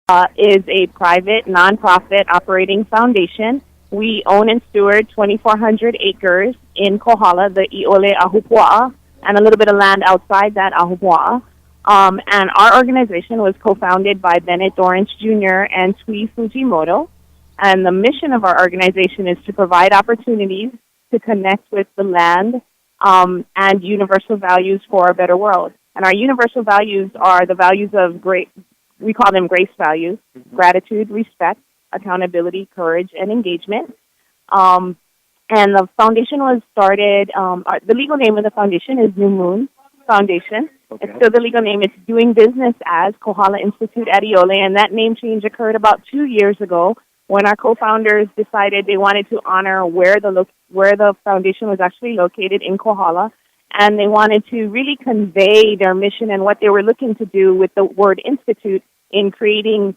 is a private, nonprofit operating foundation. We own and steward 2,400 acres in Kohala, the Iole Ahupua'a, and a little bit of land outside that Ahupua'a. And our organization was co-founded by Bennett Dorrance Jr. and Tui Fujimoto. And the mission of our organization is to provide opportunities to connect with the land and universal values for a better world. And our universal values are the values of we call them GRACE values: gratitude, respect, accountability, courage, and engagement. And the foundation was started, the legal name of the foundation is New Moon Foundation. Okay. It's still the legal name. It's doing business as Kohala Institute at Iole, and that name change occurred about 2 years ago when our co-founders decided they wanted to honor where the foundation was actually located in Kohala, and they wanted to really convey their mission and what they were looking to do with the word institute in creating,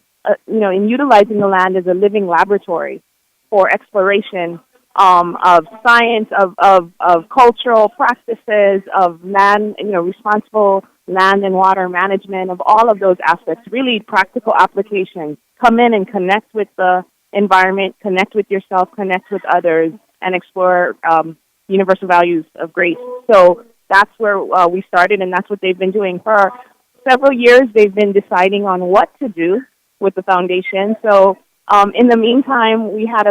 in utilizing the land as a living laboratory for exploration of science, of cultural practices, of land, responsible land and water management, of all of those aspects, really practical applications. Come in and connect with the environment, connect with yourself, connect with others, and explore universal values of grace. So that's where we started, and that's what they've been doing. For several years, they've been deciding on what to do with the foundation. So in the meantime, we had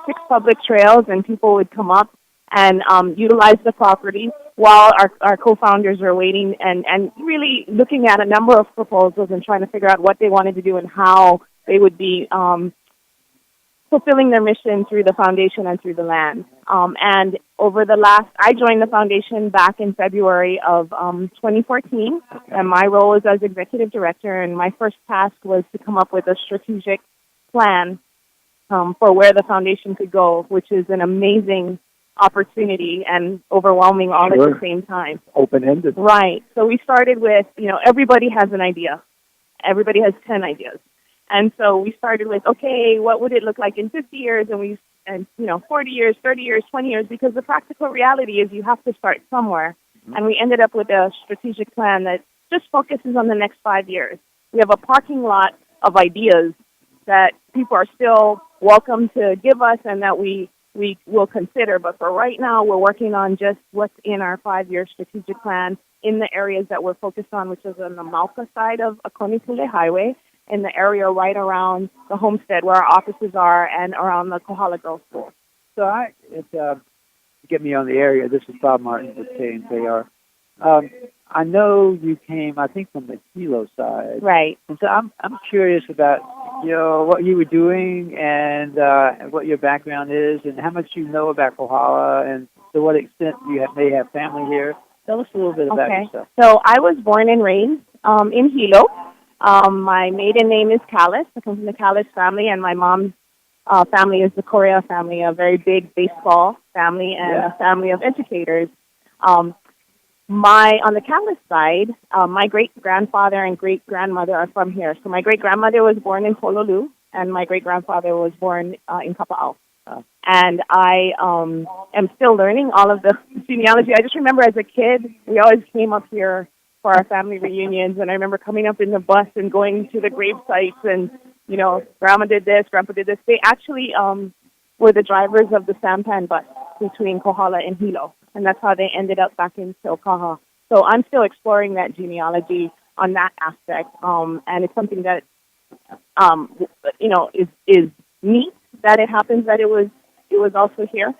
6 public trails, and people would come up and utilize the property while our co-founders were waiting and really looking at a number of proposals and trying to figure out what they wanted to do and how they would be fulfilling their mission through the foundation and through the land. And I joined the foundation back in February of 2014, and my role is as executive director, and my first task was to come up with a strategic plan for where the foundation could go, which is an amazing opportunity and overwhelming all at the same time. Open-ended. Right. So we started with, everybody has an idea. Everybody has 10 ideas. And so we started with, okay, what would it look like in 50 years? And 40 years, 30 years, 20 years, because the practical reality is you have to start somewhere. Mm-hmm. And we ended up with a strategic plan that just focuses on the next 5 years. We have a parking lot of ideas that people are still welcome to give us and that we will consider. But for right now, we're working on just what's in our 5-year strategic plan in the areas that we're focused on, which is on the Mauka side of Akonipule Highway, in the area right around the homestead where our offices are, and around the Kohala Girls School. So to get me on the area, this is Bob Martin with KNKR. I know you came, I think, from the Hilo side. Right. And so I'm curious about, what you were doing and what your background is and how much you know about Kohala and to what extent you may have family here. Tell us a little bit about yourself. So I was born and raised in Hilo. My maiden name is Callis. I come from the Callis family, and my mom's family is the Correa family, a very big baseball family and a family of educators. On the Callis side, my great-grandfather and great-grandmother are from here. So my great-grandmother was born in Pololu, and my great-grandfather was born in Kapa'au. And I am still learning all of the genealogy. I just remember as a kid, we always came up here for our family reunions, and I remember coming up in the bus and going to the grave sites and, Grandma did this, Grandpa did this. They actually were the drivers of the sampan bus between Kohala and Hilo, and that's how they ended up back in Silkaha. So I'm still exploring that genealogy on that aspect, and it's something that, is neat that it happens that it was also here.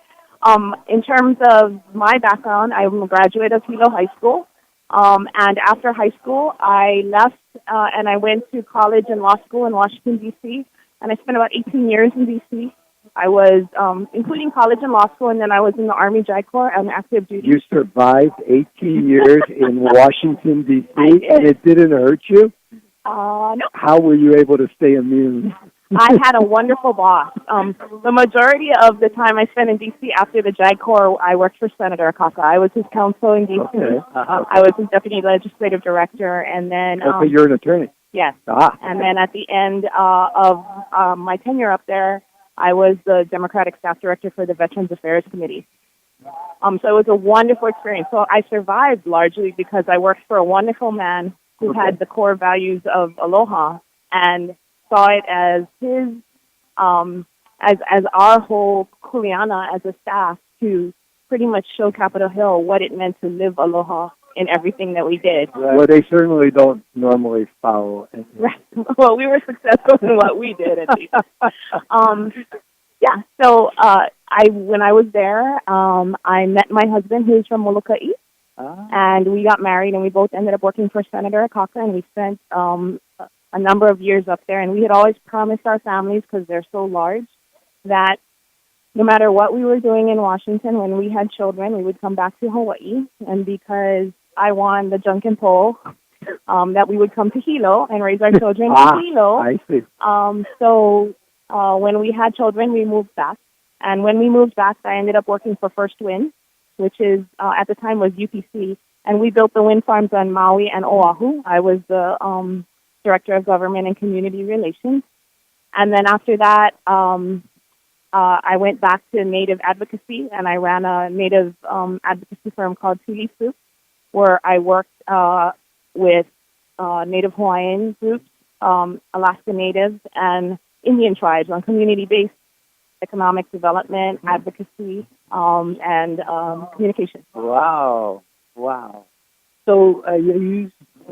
In terms of my background, I'm a graduate of Hilo High School. And after high school, I left and I went to college and law school in Washington, D.C., and I spent about 18 years in D.C. I was, including college and law school, and then I was in the Army JAG Corps on active duty. You survived 18 years in Washington, D.C., and it didn't hurt you? No. How were you able to stay immune? I had a wonderful boss. The majority of the time I spent in D.C. after the JAG Corps, I worked for Senator Akaka. I was his counsel in D.C. Okay. I was his deputy legislative director, and then... okay, you're an attorney. Yes. And then at the end of my tenure up there, I was the Democratic Staff Director for the Veterans Affairs Committee. So it was a wonderful experience. So I survived largely because I worked for a wonderful man who had the core values of aloha, and saw it as his, as our whole kuleana as a staff to pretty much show Capitol Hill what it meant to live aloha in everything that we did. Right. Well, they certainly don't normally follow. Right. Well, we were successful in what we did, at least. Yeah. So, when I was there, I met my husband, who's from Molokai, and we got married, and we both ended up working for Senator Akaka, and we spent a number of years up there. And we had always promised our families, because they're so large, that no matter what we were doing in Washington, when we had children, we would come back to Hawaii. And because I won the Junkin poll, that we would come to Hilo and raise our children in Hilo. I see. So when we had children, we moved back. And when we moved back, I ended up working for First Wind, which is, at the time was UPC. And we built the wind farms on Maui and Oahu. I was the Director of Government and Community Relations. And then after that, I went back to Native advocacy, and I ran a Native advocacy firm called Tuli Soup, where I worked with Native Hawaiian groups, Alaska Natives, and Indian tribes on community-based economic development, advocacy, and communication. Wow. So you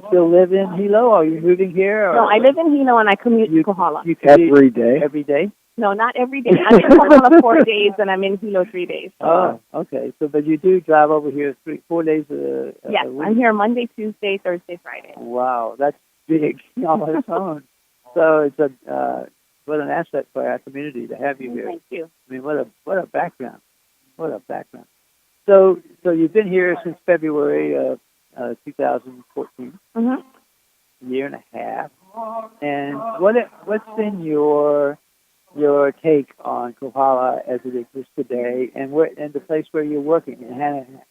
still live in Hilo, or are you moving here? Or? No, I live in Hilo, and I commute to Kohala. You commute every day? Every day? No, not every day. I'm in Kohala 4 days, and I'm in Hilo 3 days. Oh, okay. So, but you do drive over here 4 days a yes, week? I'm here Monday, Tuesday, Thursday, Friday. Wow, that's big on its own. So it's what an asset for our community to have you here. Thank you. I mean, what a background. What a background. So you've been here since February of 2014. Mm-hmm. A year and a half. And what's been your take on Kohala as it exists today, and the place where you're working,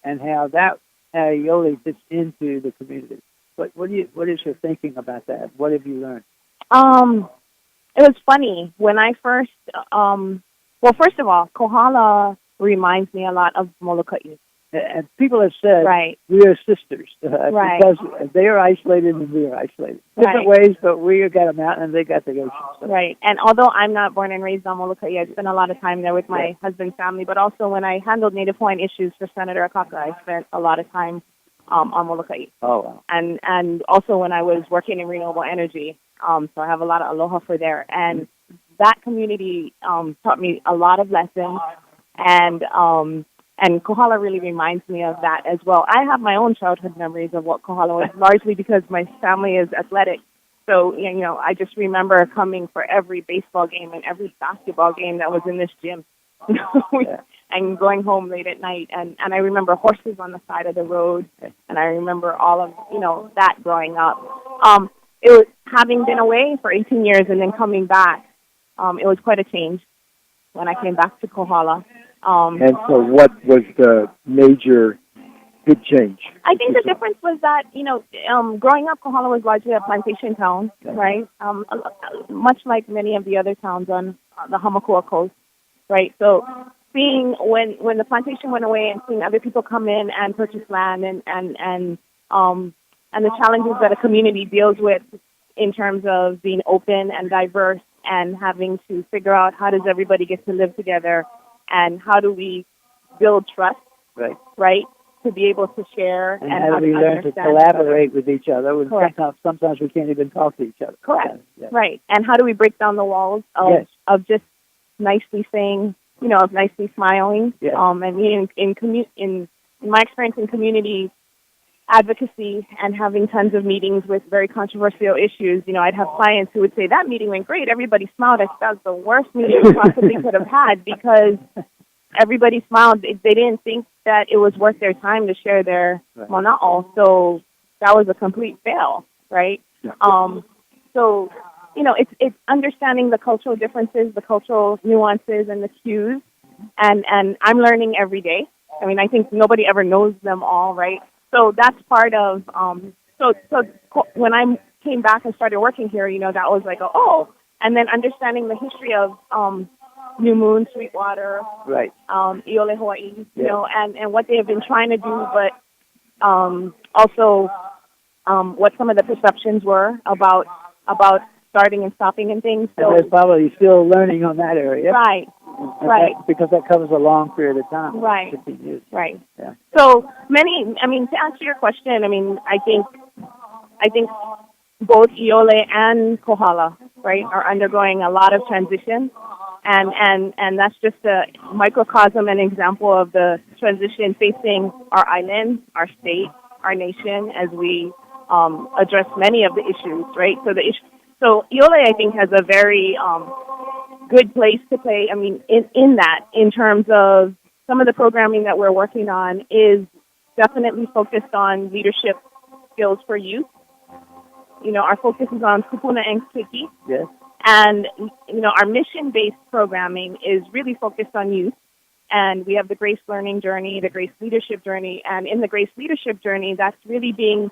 and how Iole fits into the community? What is your thinking about that? What have you learned? It was funny when I first. Well, first of all, Kohala reminds me a lot of Molokai. And people have said, right, we are sisters, right, because they are isolated and we are isolated. Different ways, but we got a mountain and they got the ocean. So. Right. And although I'm not born and raised on Molokai, I spent a lot of time there with my husband's family, but also when I handled Native Hawaiian issues for Senator Akaka, I spent a lot of time on Molokai. Oh, wow. And also when I was working in renewable energy, so I have a lot of aloha for there. And that community taught me a lot of lessons, and Kohala really reminds me of that as well. I have my own childhood memories of what Kohala was, largely because my family is athletic. So, I just remember coming for every baseball game and every basketball game that was in this gym, and going home late at night. And I remember horses on the side of the road, and I remember all of, that growing up. It was, having been away for 18 years and then coming back, it was quite a change when I came back to Kohala. And so what was the major big change? I think the difference was that, growing up, Kohala was largely a plantation town, right? Much like many of the other towns on the Hamakua coast, right? So seeing when the plantation went away and seeing other people come in and purchase land and the challenges that a community deals with in terms of being open and diverse and having to figure out how does everybody get to live together and how do we build trust, right, to be able to share. And how do we learn to collaborate with each other? Sometimes we can't even talk to each other. Correct. Right. And how do we break down the walls of just nicely saying, of nicely smiling. Yes. And in my experience in community advocacy and having tons of meetings with very controversial issues, I'd have clients who would say, that meeting went great. Everybody smiled. I said, that was the worst meeting we possibly could have had because everybody smiled. They didn't think that it was worth their time to share their mana'o. So that was a complete fail, right? Yeah. So, it's understanding the cultural differences, the cultural nuances, and the cues. And I'm learning every day. I mean, I think nobody ever knows them all, right? So that's part of, so when I came back and started working here, that was like, and then understanding the history of New Moon, Sweetwater, Iole Hawaii, and what they have been trying to do, but also what some of the perceptions were about starting and stopping and things. And So there's probably still learning on that area. right, And right. because that covers a long period of time. Right. 15 years. right. Yeah. So many. I mean, to answer your question, I mean, I think both Iole and Kohala, right, are undergoing a lot of transition, and that's just a microcosm and example of the transition facing our island, our state, our nation as we address many of the issues, right? So Iole, I think, has a very good place to play. I mean, in terms of some of the programming that we're working on is definitely focused on leadership skills for youth. You know, our focus is on kupuna and kiki. Yes. And, you know, our mission-based programming is really focused on youth. And we have the Grace Learning Journey, the Grace Leadership Journey. And in the Grace Leadership Journey, that's really being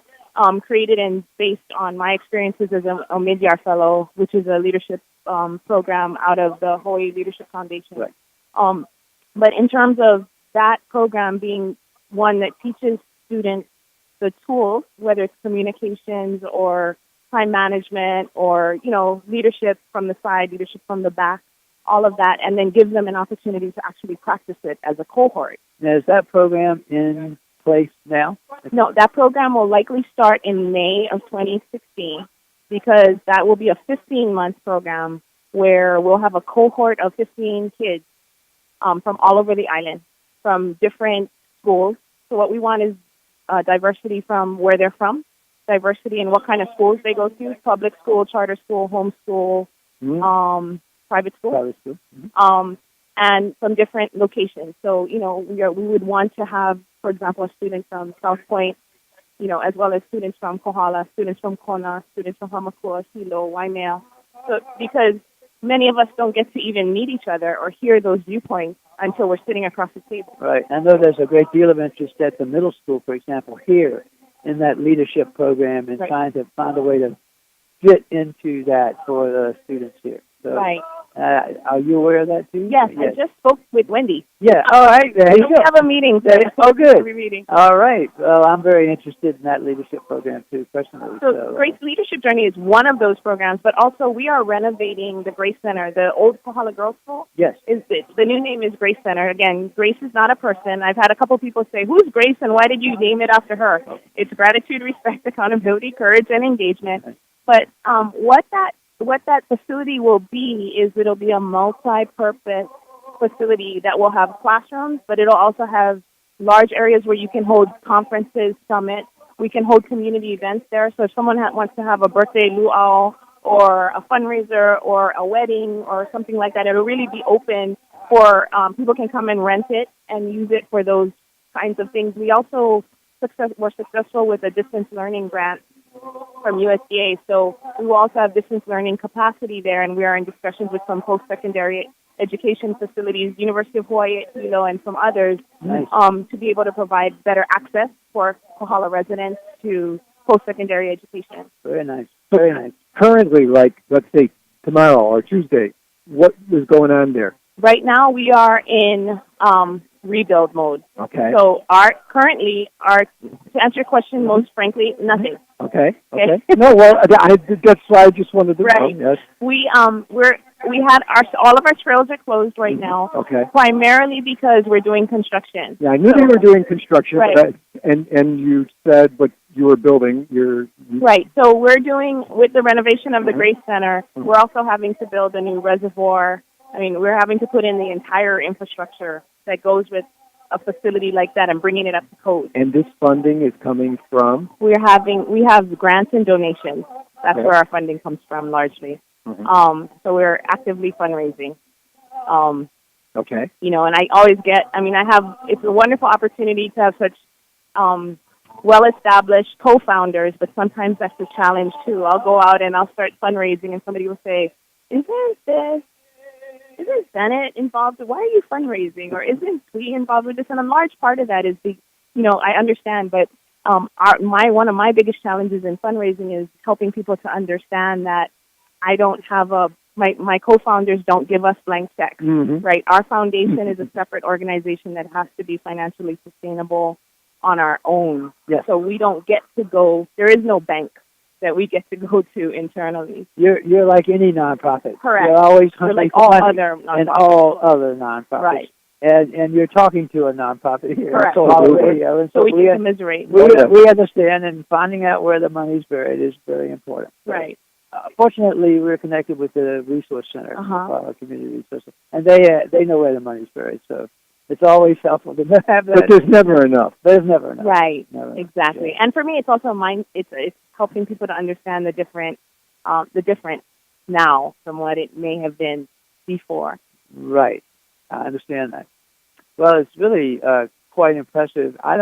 created and based on my experiences as an Omidyar Fellow, which is a leadership program out of the Hawaii Leadership Foundation. Right. But in terms of that program being one that teaches students the tools, whether it's communications or time management or, you know, leadership from the side, leadership from the back, all of that, and then give them an opportunity to actually practice it as a cohort. Now, is that program in place now? No, that program will likely start in May of 2016 because that will be a 15-month program where we'll have a cohort of 15 kids from all over the island, from different schools. So what we want is diversity from where they're from, diversity in what kind of schools they go to, public school, charter school, homeschool, private school, and from different locations. So, you know, we would want to have, for example, a student from South Point, you know, as well as students from Kohala, students from Kona, students from Hamakua, Hilo, Waimea. So, because many of us don't get to even meet each other or hear those viewpoints until we're sitting across the table. Right. I know there's a great deal of interest at the middle school, for example, here in that leadership program and trying to find a way to fit into that for the students here. So, right. Are you aware of that too? Yes, I just spoke with Wendy. Yeah. All right. There you go. We have a meeting today. Oh, good. Meeting. All right. Well, I'm very interested in that leadership program too, personally. So Grace Leadership Journey is one of those programs, but also we are renovating the Grace Center. The old Kohala Girls School. Yes. The new name is Grace Center. Again, Grace is not a person. I've had a couple people say, "Who's Grace and why did you name it after her?" It's gratitude, respect, accountability, courage, and engagement. But what that facility will be is it'll be a multi-purpose facility that will have classrooms, but it'll also have large areas where you can hold conferences, summits. We can hold community events there. So if someone wants to have a birthday luau or a fundraiser or a wedding or something like that, it'll really be open for people can come and rent it and use it for those kinds of things. We also were successful with a distance learning grant from USDA, so we will also have distance learning capacity there, and we are in discussions with some post-secondary education facilities, University of Hawaii at Hilo, and some others, to be able to provide better access for Kohala residents to post-secondary education. Very nice. Very nice. Currently, like, let's say tomorrow or Tuesday, what is going on there? Right now, we are in rebuild mode. Okay. So to answer your question, most frankly, nothing. Okay. No, well, that's why I just wanted to know. Yes. We had all of our trails are closed right now. Okay. Primarily because we're doing construction. Yeah, I knew they were doing construction, right. But and you said what you were building. Right. So we're doing with the renovation of the Grace Center. We're also having to build a new reservoir. I mean, we're having to put in the entire infrastructure that goes with a facility like that and bringing it up to code. And this funding is coming from? We have grants and donations. That's where our funding comes from largely. So we're actively fundraising. Okay. You know, and I always it's a wonderful opportunity to have such well-established co-founders, but sometimes that's a challenge too. I'll go out and I'll start fundraising and somebody will say, isn't Senate involved? Why are you fundraising? Or isn't we involved with this? And a large part of that is I understand, but one of my biggest challenges in fundraising is helping people to understand that I don't have my co-founders don't give us blank checks, right? Our foundation is a separate organization that has to be financially sustainable on our own. Yes. So we don't get to go, there is no bank that we get to go to internally. You're like any nonprofit. Correct. You're always We're hunting like for all money other nonprofits. and all other nonprofits. Right. And you're talking to a nonprofit here. Correct. Kohala Radio. And So we can commiserate. We understand, and finding out where the money's buried is very important. Right. Fortunately, we're connected with the Resource Center, our community resource, and they know where the money's buried. So it's always helpful to have that. But there's never enough. There's never enough. Right. Never Exactly. enough. And for me, it's also it's helping people to understand the difference now from what it may have been before. Right. I understand that. Well, it's really quite impressive. I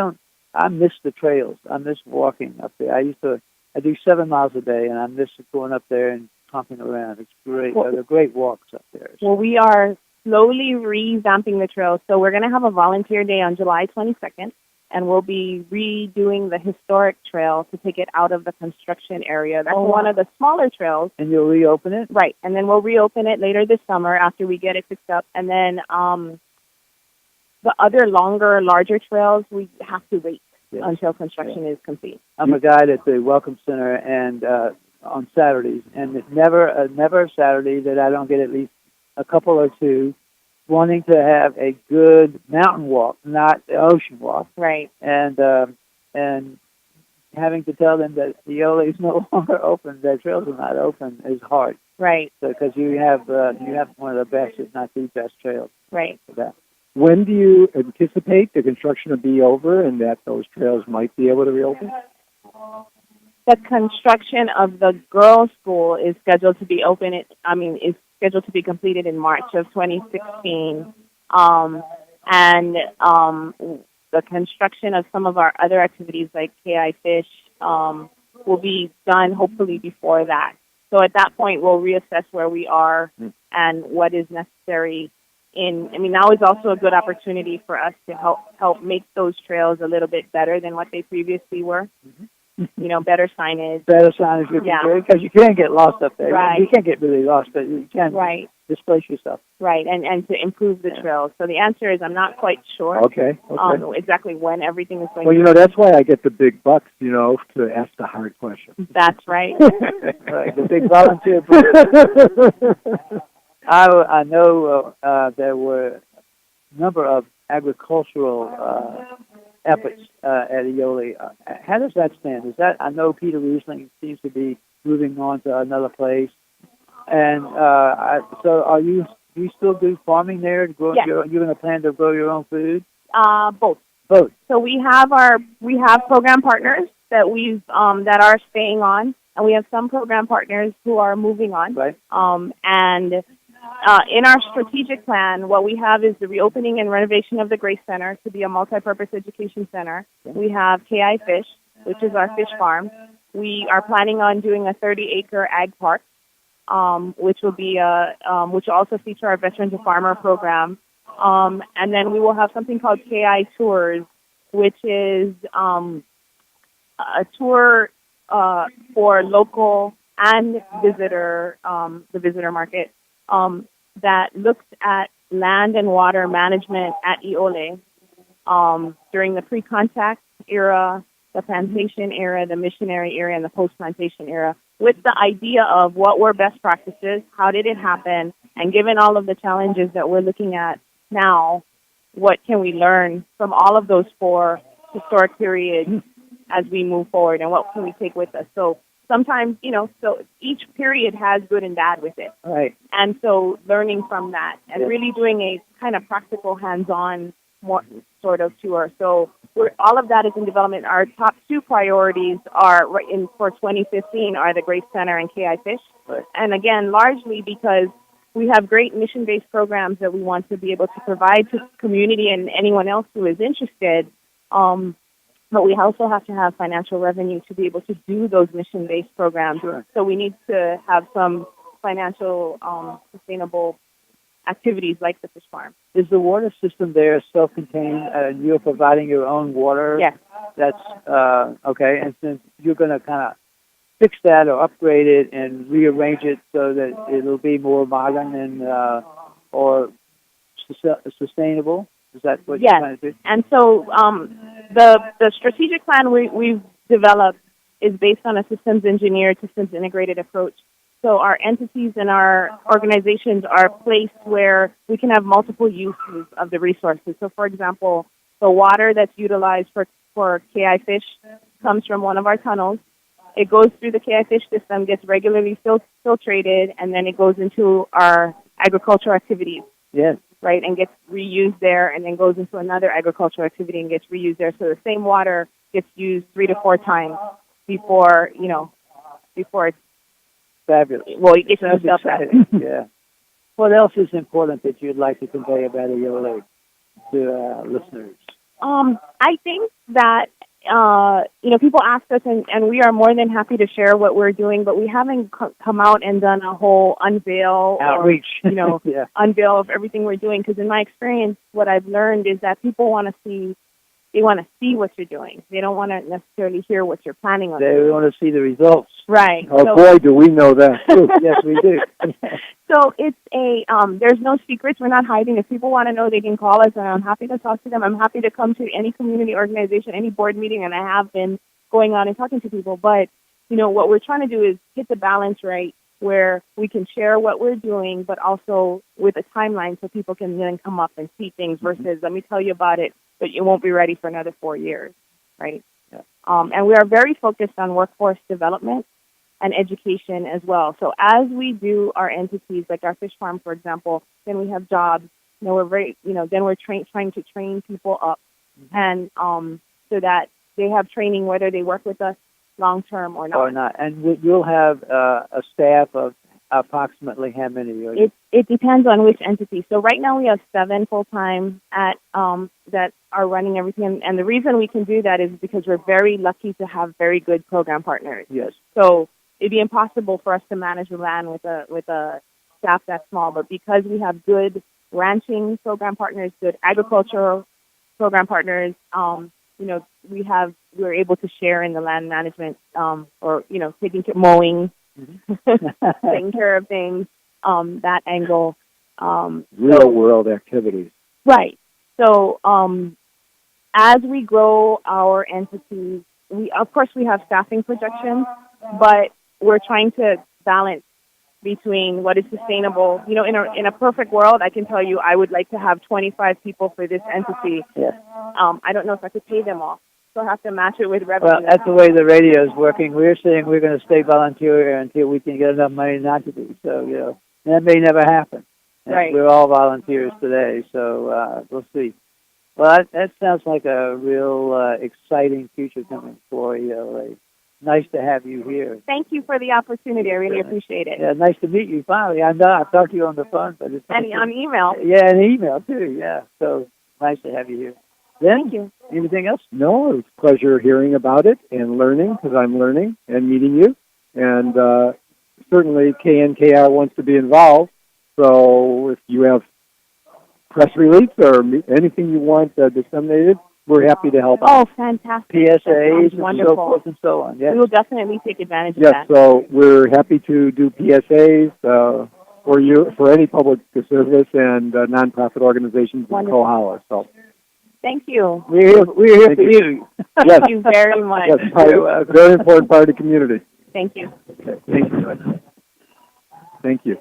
miss the trails. I miss walking up there. I do 7 miles a day, and I miss going up there and pumping around. It's great. They're great walks up there. Well, we are slowly revamping the trails. So we're going to have a volunteer day on July 22nd, and we'll be redoing the historic trail to take it out of the construction area. That's one of the smaller trails. And you'll reopen it? Right. And then we'll reopen it later this summer after we get it fixed up. And then the other larger trails, we have to wait until construction is complete. I'm a guide at the Welcome Center and on Saturdays, and it's never a Saturday that I don't get at least a couple or two wanting to have a good mountain walk, not the ocean walk. Right. And having to tell them that the Eole is no longer open, their trails are not open, is hard. Right. Because you have one of the best, if not the best, trails. Right. For that. When do you anticipate the construction to be over and that those trails might be able to reopen? The construction of the girls' school is scheduled to be is scheduled to be completed in March of 2016. The construction of some of our other activities like KI Fish will be done hopefully before that. So at that point, we'll reassess where we are and what is necessary. Now is also a good opportunity for us to help make those trails a little bit better than what they previously were. Better signage. Better signage would be good, because you can't get lost up there. Right. You can't get really lost, but you can displace yourself. Right, and to improve the trails. So the answer is I'm not quite sure. Okay. Exactly when everything is going to... Well, that's why I get the big bucks, to ask the hard questions. That's right. Right, the big volunteer. I know there were a number of agricultural efforts at Eole. How does that stand? I know Peter Riesling seems to be moving on to another place, and so do you still do farming there? Yes. You're going to plan to grow your own food? Both. So we have program partners that that are staying on, and we have some program partners who are moving on. Right. In our strategic plan, what we have is the reopening and renovation of the Grace Center to be a multi-purpose education center. We have KI Fish, which is our fish farm. We are planning on doing a 30-acre ag park, which will also feature our Veteran to Farmer program. And then we will have something called KI Tours, which is a tour for local and the visitor market. That looks at land and water management at Eole during the pre-contact era, the plantation era, the missionary era, and the post-plantation era, with the idea of what were best practices, how did it happen, and given all of the challenges that we're looking at now, what can we learn from all of those 4 historic periods as we move forward, and what can we take with us? So sometimes, so each period has good and bad with it. Right. And so learning from that and really doing a kind of practical hands-on more sort of tour. So all of that is in development. Our top 2 priorities for 2015 are the Grace Center and KI Fish. Right. And again, largely because we have great mission-based programs that we want to be able to provide to the community and anyone else who is interested. But we also have to have financial revenue to be able to do those mission-based programs. Sure. So we need to have some financial, sustainable activities like the fish farm. Is the water system there self-contained, and you're providing your own water? Yes. That's okay. And since you're going to kind of fix that or upgrade it and rearrange it so that it'll be more modern and or sustainable. Is that what you're trying to do? And so the strategic plan we've developed is based on a systems engineered, systems integrated approach. So our entities and our organizations are placed where we can have multiple uses of the resources. So, for example, the water that's utilized for KI fish comes from one of our tunnels. It goes through the KI fish system, gets regularly filtrated, and then it goes into our agricultural activities. Yes. Right, and gets reused there, and then goes into another agricultural activity and gets reused there. So the same water gets used 3 to 4 times before it's Fabulous. well, it gets Sounds used up. exciting. Yeah. What else is important that you'd like to convey about Iole to listeners? I think that people ask us, and we are more than happy to share what we're doing, but we haven't come out and done a whole unveil Outreach. or, yeah. unveil of everything we're doing. Because in my experience, what I've learned is that people want to see what you're doing. They don't want to necessarily hear what you're planning on doing. They want to see the results. Right. Oh, boy, do we know that. Yes, we do. So it's there's no secrets. We're not hiding. If people want to know, they can call us, and I'm happy to talk to them. I'm happy to come to any community organization, any board meeting, and I have been going out and talking to people. But, what we're trying to do is hit the balance right where we can share what we're doing, but also with a timeline so people can then come up and see things versus let me tell you about it, but you won't be ready for another 4 years, right? Yeah. And we are very focused on workforce development and education as well. So as we do our entities, like our fish farm, for example, then we have jobs. We're then we're trying to train people up, and so that they have training whether they work with us long term or not. Or not. And you'll have a staff of approximately how many? It depends on which entity. So right now we have 7 full-time that are running everything. And the reason we can do that is because we're very lucky to have very good program partners. Yes. So it'd be impossible for us to manage the land with a staff that small. But because we have good ranching program partners, good agricultural program partners, we're able to share in the land management, taking care mowing, taking care of things, that angle. Real world activities. Right. So as we grow our entities, we have staffing projections, but we're trying to balance between what is sustainable. In a perfect world, I can tell you I would like to have 25 people for this entity. Yes. I don't know if I could pay them all. So I have to match it with revenue. Well, that's the way the radio is working. We're saying we're going to stay volunteer until we can get enough money not to be. So, that may never happen. Right. We're all volunteers today, so we'll see. Well, that sounds like a real exciting future coming for you. Nice to have you here. Thank you for the opportunity. I really appreciate it. Yeah, nice to meet you finally. I know I've talked to you on the phone, but it's and on email. Yeah, and email too. Yeah, so nice to have you here. Thank you. Anything else? No, it was a pleasure hearing about it and learning, because I'm learning and meeting you. And certainly KNKR wants to be involved. So if you have press release or anything you want disseminated, we're happy to help out. Oh, fantastic. PSAs and wonderful. so forth and so on. Yes. We will definitely take advantage of Yes, that. so we're happy to do PSAs for any public service and nonprofit organizations in Kohala. So thank you. We're here for you. Yes. Thank you very much. Yes, very important part of the community. Thank you. Okay, thank you. Thank you.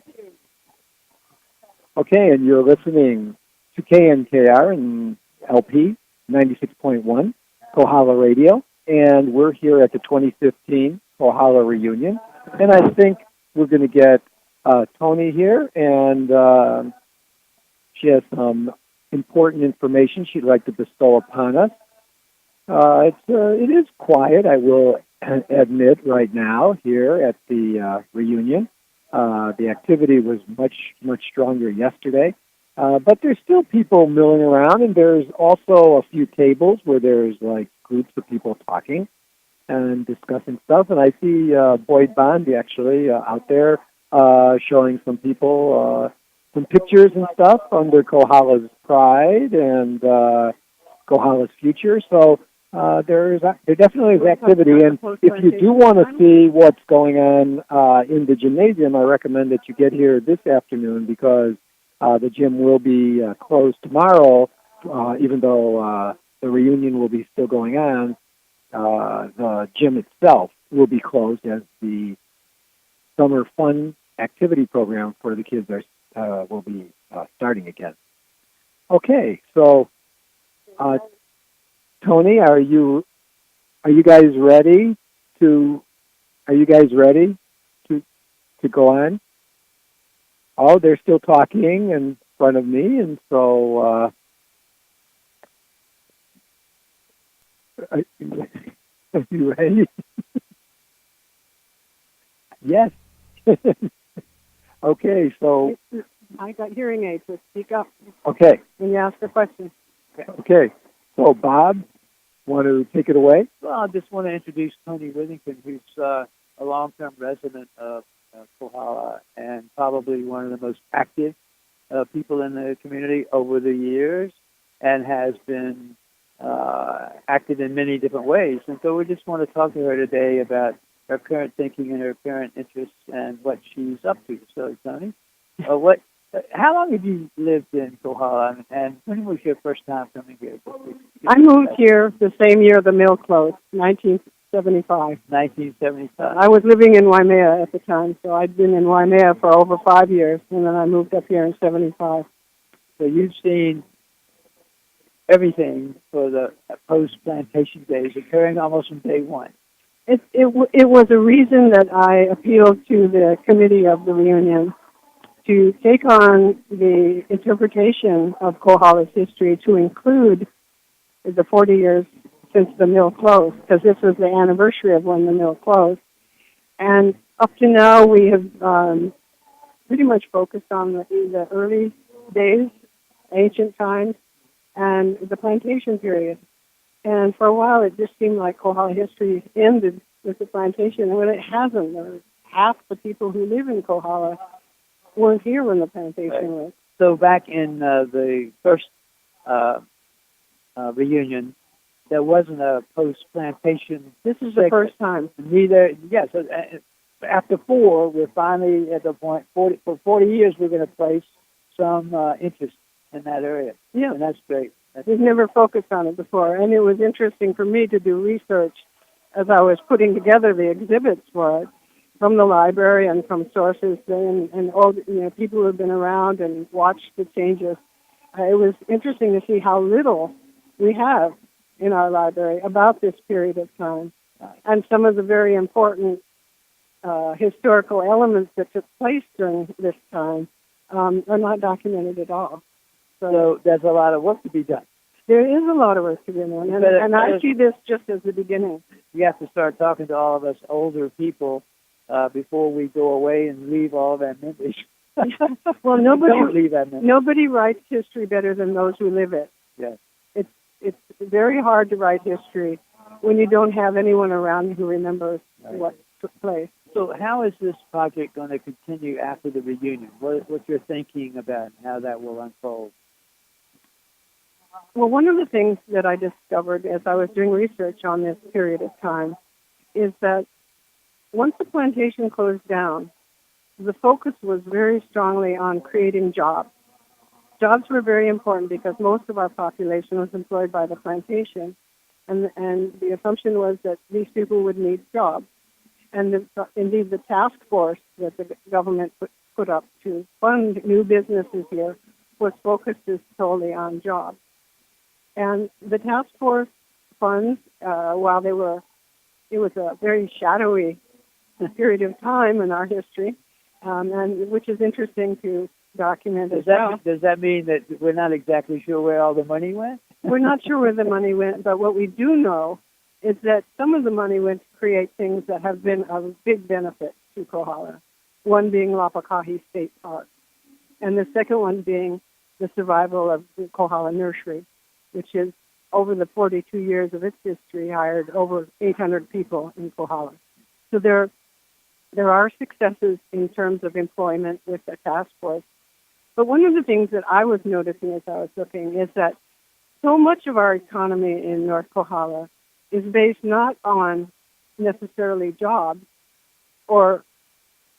Okay, and you're listening to KNKR and LP 96.1, Kohala Radio, and we're here at the 2015 Kohala Reunion. And I think we're going to get Tony here, and she has some important information she'd like to bestow upon us. It is quiet, I will admit, right now here at the reunion. The activity was much stronger yesterday, but there's still people milling around, and there's also a few tables where there's like groups of people talking and discussing stuff. And I see Boyd Bondi actually out there showing some people some pictures and stuff under Kohala's pride and Kohala's future. So there definitely is activity, and if you do want to see what's going on in the gymnasium, I recommend that you get here this afternoon, because the gym will be closed tomorrow, even though the reunion will be still going on. The gym itself will be closed as the summer fun activity program for the kids will be starting again. Okay, so Tony, are you guys ready to go on? Oh, they're still talking in front of me, and so are you ready? Yes. Okay, so I got hearing aids, so speak up okay, when you ask a question. okay. So Bob, want to take it away? Well, I just want to introduce Tony Whittington, who's a long-term resident of Kohala and probably one of the most active people in the community over the years, and has been active in many different ways. And so we just want to talk to her today about her current thinking and her current interests and what she's up to. So, Tony, how long have you lived in Kohala, and when was your first time coming here? I moved here the same year the mill closed, 1975. 1975. I was living in Waimea at the time, so I'd been in Waimea for over 5 years, and then I moved up here in 75. So you've seen everything for the post-plantation days occurring almost from day one. It was a reason that I appealed to the committee of the reunion to take on the interpretation of Kohala's history to include the 40 years since the mill closed, because this was the anniversary of when the mill closed. And up to now, we have pretty much focused on the early days, ancient times, and the plantation period. And for a while, it just seemed like Kohala history ended with the plantation, and when it hasn't. Half the people who live in Kohala weren't here when the plantation was. So back in the first reunion, there wasn't a post-plantation. This is the first time. Neither, yes. So, after 4, we're finally at the point. For 40 years, we're going to place some interest in that area. Yeah, and that's great. We've never focused on it before, and it was interesting for me to do research as I was putting together the exhibits for it from the library and from sources and all people who have been around and watched the changes. It was interesting to see how little we have in our library about this period of time, and some of the very important historical elements that took place during this time are not documented at all. So there's a lot of work to be done. There is a lot of work to be done, and I see this just as the beginning. We have to start talking to all of us older people before we go away and leave all that memories. Well, Don't leave that memory. nobody writes history better than those who live it. Yes. It's very hard to write history when you don't have anyone around who remembers what took place. So how is this project going to continue after the reunion? What's your thinking about how that will unfold? Well, one of the things that I discovered as I was doing research on this period of time is that once the plantation closed down, the focus was very strongly on creating jobs. Jobs were very important because most of our population was employed by the plantation, and the assumption was that these people would need jobs. And indeed, the task force that the government put up to fund new businesses here was focused solely on jobs. And the task force funds, while it was a very shadowy period of time in our history, and which is interesting to document as well. Does that mean that we're not exactly sure where all the money went? We're not sure where the money went, but what we do know is that some of the money went to create things that have been of big benefit to Kohala, one being Lapakahi State Park, and the second one being the survival of the Kohala Nursery, which is, over the 42 years of its history, hired over 800 people in Kohala. So there are successes in terms of employment with the task force. But one of the things that I was noticing as I was looking is that so much of our economy in North Kohala is based not on necessarily jobs or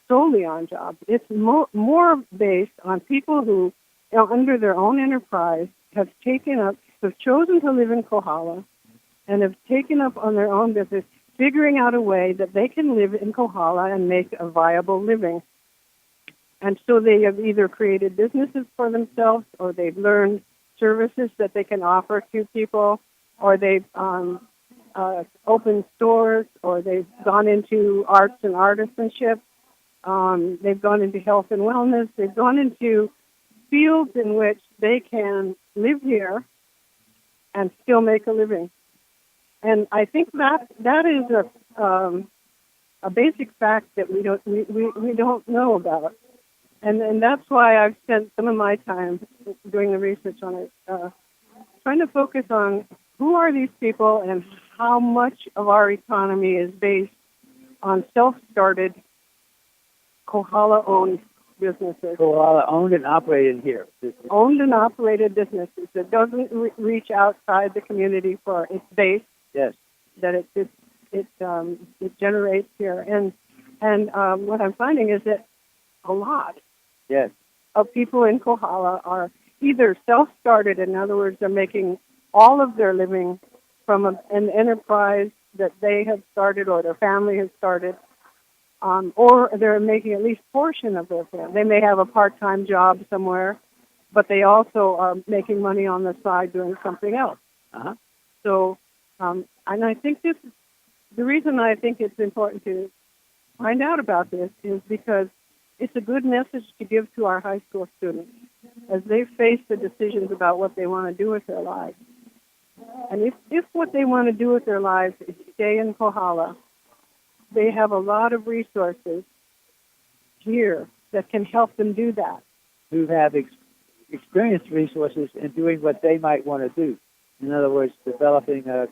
solely on jobs. It's more based on people who, under their own enterprise, have chosen to live in Kohala and have taken up on their own business figuring out a way that they can live in Kohala and make a viable living. And so they have either created businesses for themselves, or they've learned services that they can offer to people, or they've opened stores, or they've gone into arts and artisanship. They've gone into health and wellness. They've gone into fields in which they can live here and still make a living. And I think that is a basic fact that we don't know about. And that's why I've spent some of my time doing the research on it, trying to focus on who are these people and how much of our economy is based on self-started, Kohala-owned businesses. Kohala owned and operated here. Owned and operated businesses that doesn't reach outside the community for its base. Yes. That it generates here. And what I'm finding is that a lot Yes. of people in Kohala are either self-started, in other words, they're making all of their living from an enterprise that they have started or their family has started, or they're making at least a portion of their family. They may have a part-time job somewhere, but they also are making money on the side doing something else. Uh-huh. So, and I think the reason I think it's important to find out about this is because it's a good message to give to our high school students as they face the decisions about what they want to do with their lives. And if what they want to do with their lives is stay in Kohala, they have a lot of resources here that can help them do that. Who have experienced resources in doing what they might want to do. In other words, developing a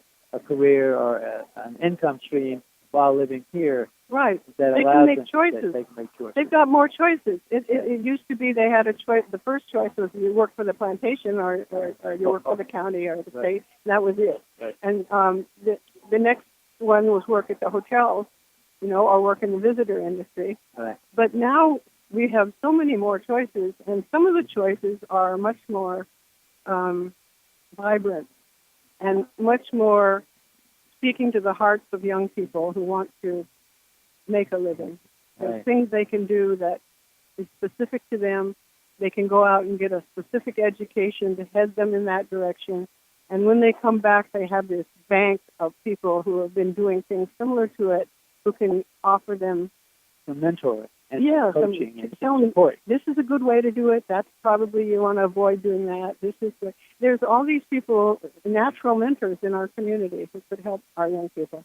career or an income stream while living here. Right. That they allows can make them, choices. they can make choices. They've got more choices. It used to be they had a choice. The first choice was you work for the plantation or you work for the county or the state. And that was it. Right. And the next one was work at the hotels, or work in the visitor industry. Right. But now we have so many more choices, and some of the choices are much more vibrant and much more speaking to the hearts of young people who want to make a living. There's Right. things they can do that is specific to them. They can go out and get a specific education to head them in that direction. And when they come back, they have this bank of people who have been doing things similar to it, who can offer them Some mentor and coaching and tell them, support. this is a good way to do it. That's probably you want to avoid doing that. There's all these people, natural mentors in our community who could help our young people.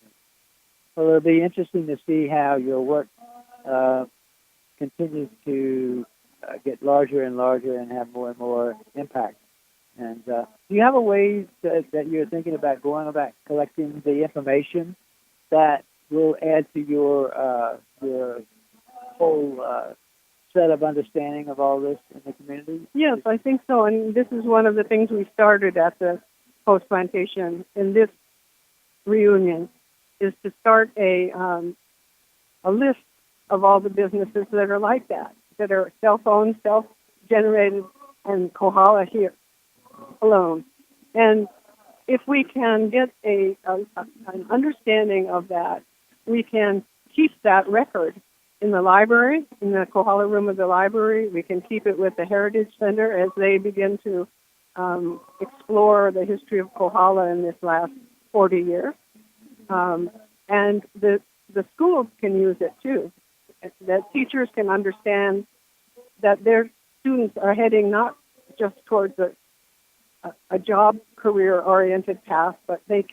Well, it'll be interesting to see how your work continues to get larger and larger and have more and more impact. And do you have a way that you're thinking about going about collecting the information that will add to your whole set of understanding of all this in the community? Yes, I think so. And this is one of the things we started at the post-plantation in this reunion, is to start a list of all the businesses that are like that are self-owned, self-generated, and Kohala here alone. And if we can get an understanding of that, we can keep that record in the library, in the Kohala room of the library. We can keep it with the Heritage Center as they begin to explore the history of Kohala in this last 40 years. And the schools can use it too. That teachers can understand that their students are heading not just towards a job career-oriented path, but they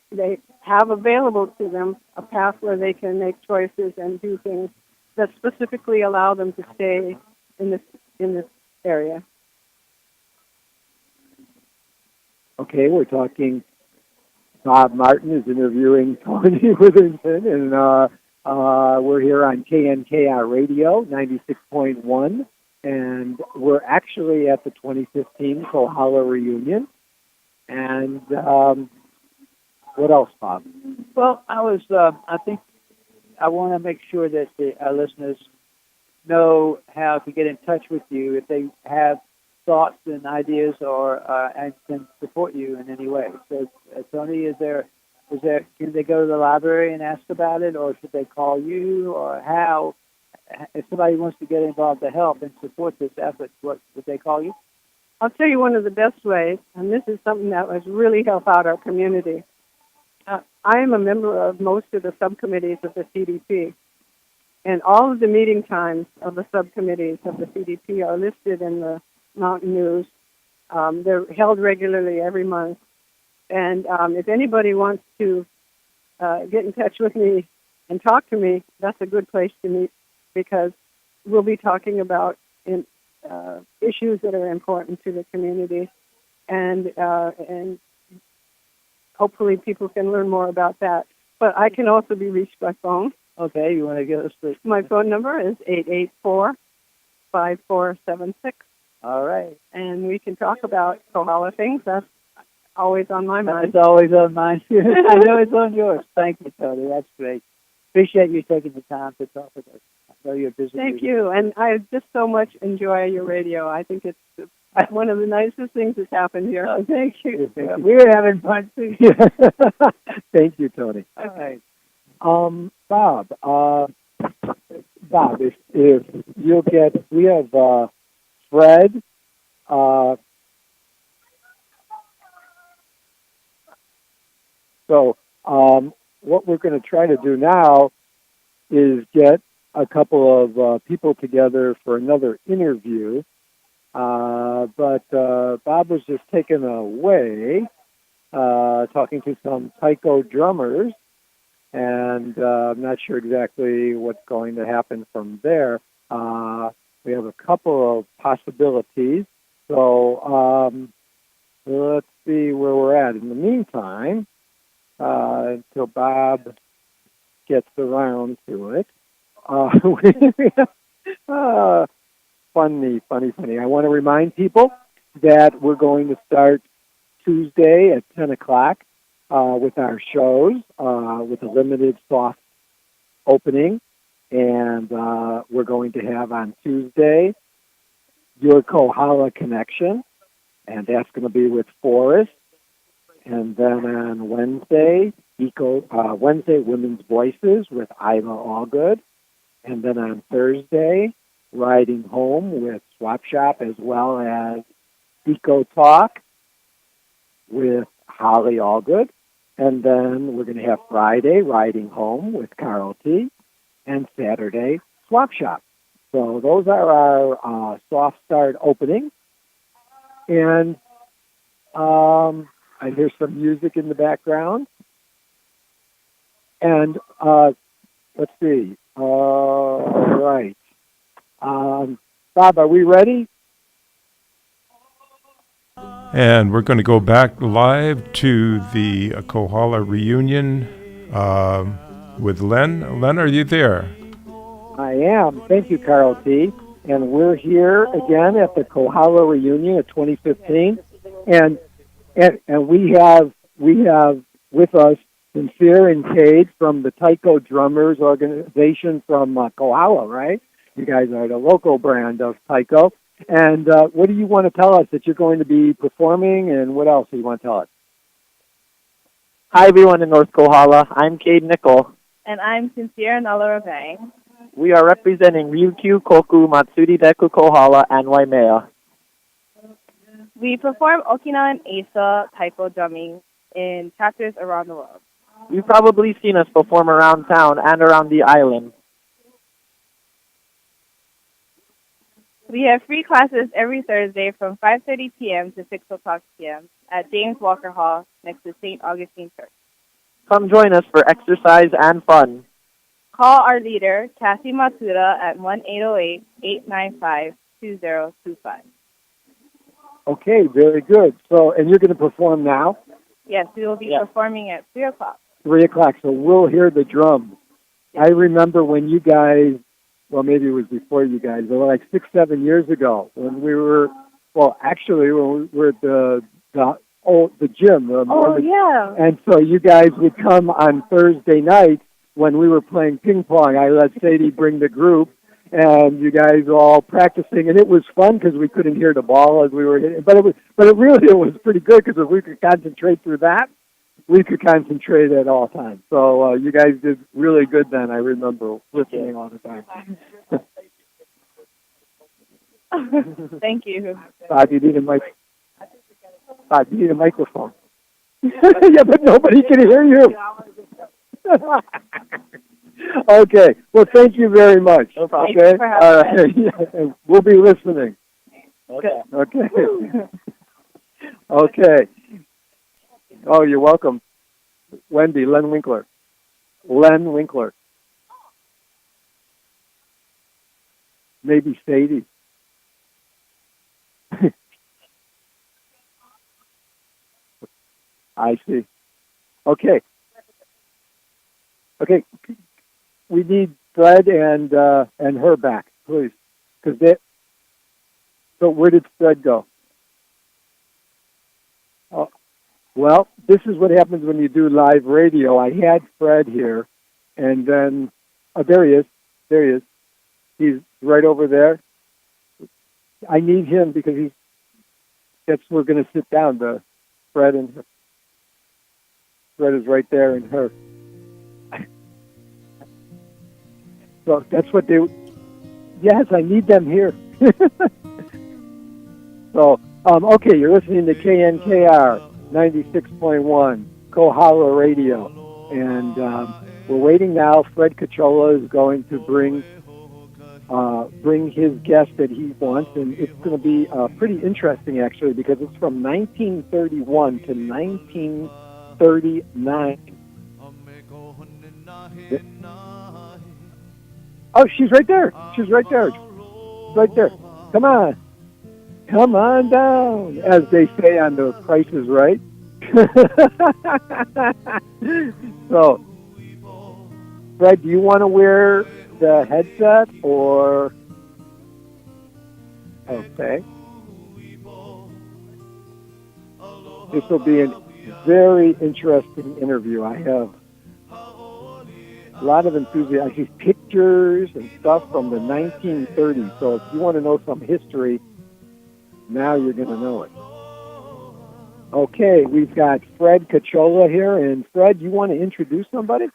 have available to them a path where they can make choices and do things that specifically allow them to stay in this area. Okay, we're talking. Bob Martin is interviewing Tony Witherington, and we're here on KNKR Radio 96.1, and we're actually at the 2015 Kohala Reunion. And what else, Bob? Well, I think I want to make sure that our listeners know how to get in touch with you if they have thoughts and ideas and can support you in any way. So, Tony, is there Can they go to the library and ask about it, or should they call you, or how? If somebody wants to get involved to help and support this effort, what would they call you? I'll tell you one of the best ways, and this is something that would really help out our community. I am a member of most of the subcommittees of the CDP, and all of the meeting times of the subcommittees of the CDP are listed in the Mountain News. They're held regularly every month, and if anybody wants to get in touch with me and talk to me, that's a good place to meet, because we'll be talking about issues that are important to the community, and hopefully people can learn more about that. But I can also be reached by phone. Okay, you want to give us My phone number is 884-5476. All right. And we can talk about Kohala things. That's always on my mind. It's always on mine. I know it's on yours. Thank you, Tony. That's great. Appreciate you taking the time to talk with us. I know you're busy. Thank you. And I just so much enjoy your radio. I think it's one of the nicest things that's happened here. Oh, thank you. We're having fun, too. Thank you, Tony. All right. Bob, if you'll get, we have Fred. So what we're going to try to do now is get a couple of people together for another interview. But Bob was just taken away talking to some taiko drummers, and I'm not sure exactly what's going to happen from there. We have a couple of possibilities. So let's see where we're at. In the meantime, until Bob gets around to it, funny. I want to remind people that we're going to start Tuesday at 10 o'clock with our shows with a limited soft opening. And we're going to have on Tuesday Your Kohala Connection, and that's going to be with Forrest. And then on Wednesday, Wednesday Women's Voices with Iva Allgood. And then on Thursday, Riding Home with Swap Shop, as well as Eco Talk with Holly Allgood. And then we're going to have Friday, Riding Home with Carl T. And Saturday, Swap Shop. So those are our soft start openings. And I hear some music in the background. And let's see. All right. Bob, are we ready? And we're going to go back live to the Kohala Reunion with Len. Len, are you there? I am. Thank you, Carl T. And we're here again at the Kohala Reunion of 2015. And we have with us Sincere and Cade from the Taiko Drummers organization from Kohala, right? You guys are the local brand of Taiko. And what do you want to tell us that you're going to be performing, and what else do you want to tell us? Hi, everyone in North Kohala. I'm Cade Nickel. And I'm Sincere Nalarabang. We are representing Ryukyu, Koku, Matsuri Deku Kohala, and Waimea. We perform Okinawan Asa taiko drumming in chapters around the world. You've probably seen us perform around town and around the island. We have free classes every Thursday from 5:30 p.m. to 6 o'clock p.m. at James Walker Hall next to St. Augustine Church. Come join us for exercise and fun. Call our leader, Kathy Matsuda, at 1-808-895-2025. Okay, very good. So, and you're going to perform now? Yes, we will be performing at 3 o'clock. 3 o'clock, so we'll hear the drums. Yes. I remember when you guys, well, maybe it was before you guys, but like 6-7 years ago, when we were, when we were at the gym. Yeah. And so you guys would come on Thursday night when we were playing ping pong. I let Sadie bring the group, and you guys were all practicing, and it was fun because we couldn't hear the ball as we were hitting. But it was pretty good because if we could concentrate through that, we could concentrate at all times. So you guys did really good then. I remember listening all the time. Thank you. Bob, you need a mic. Bob, you need a microphone. Yeah, but nobody can hear you. Okay. Well, thank you very much. No problem. Okay. Thanks We'll be listening. Okay. Okay. Okay. Oh, you're welcome. Wendy, Len Winkler. Len Winkler. Maybe Sadie. I see. Okay. Okay. We need Fred and her back, please. So where did Fred go? Oh, well, this is what happens when you do live radio. I had Fred here, and then there he is. There he is. He's right over there. I need him because we're going to sit down. The Fred and her. Fred is right there and her. So that's what they. Yes, I need them here. So, okay, you're listening to KNKR 96.1 Kohala Radio, and we're waiting now. Fred Cachola is going to bring his guest that he wants, and it's going to be pretty interesting actually because it's from 1931 to 1939. Oh, she's right there. She's right there. Right there. Come on. Come on down, as they say on The Price is Right. So, Fred, do you want to wear the headset or... Okay. This will be a very interesting interview. I have a lot of enthusiasm. I see pictures and stuff from the 1930s. So if you want to know some history, now you're going to know it. Okay, we've got Fred Cachola here. And Fred, you want to introduce somebody?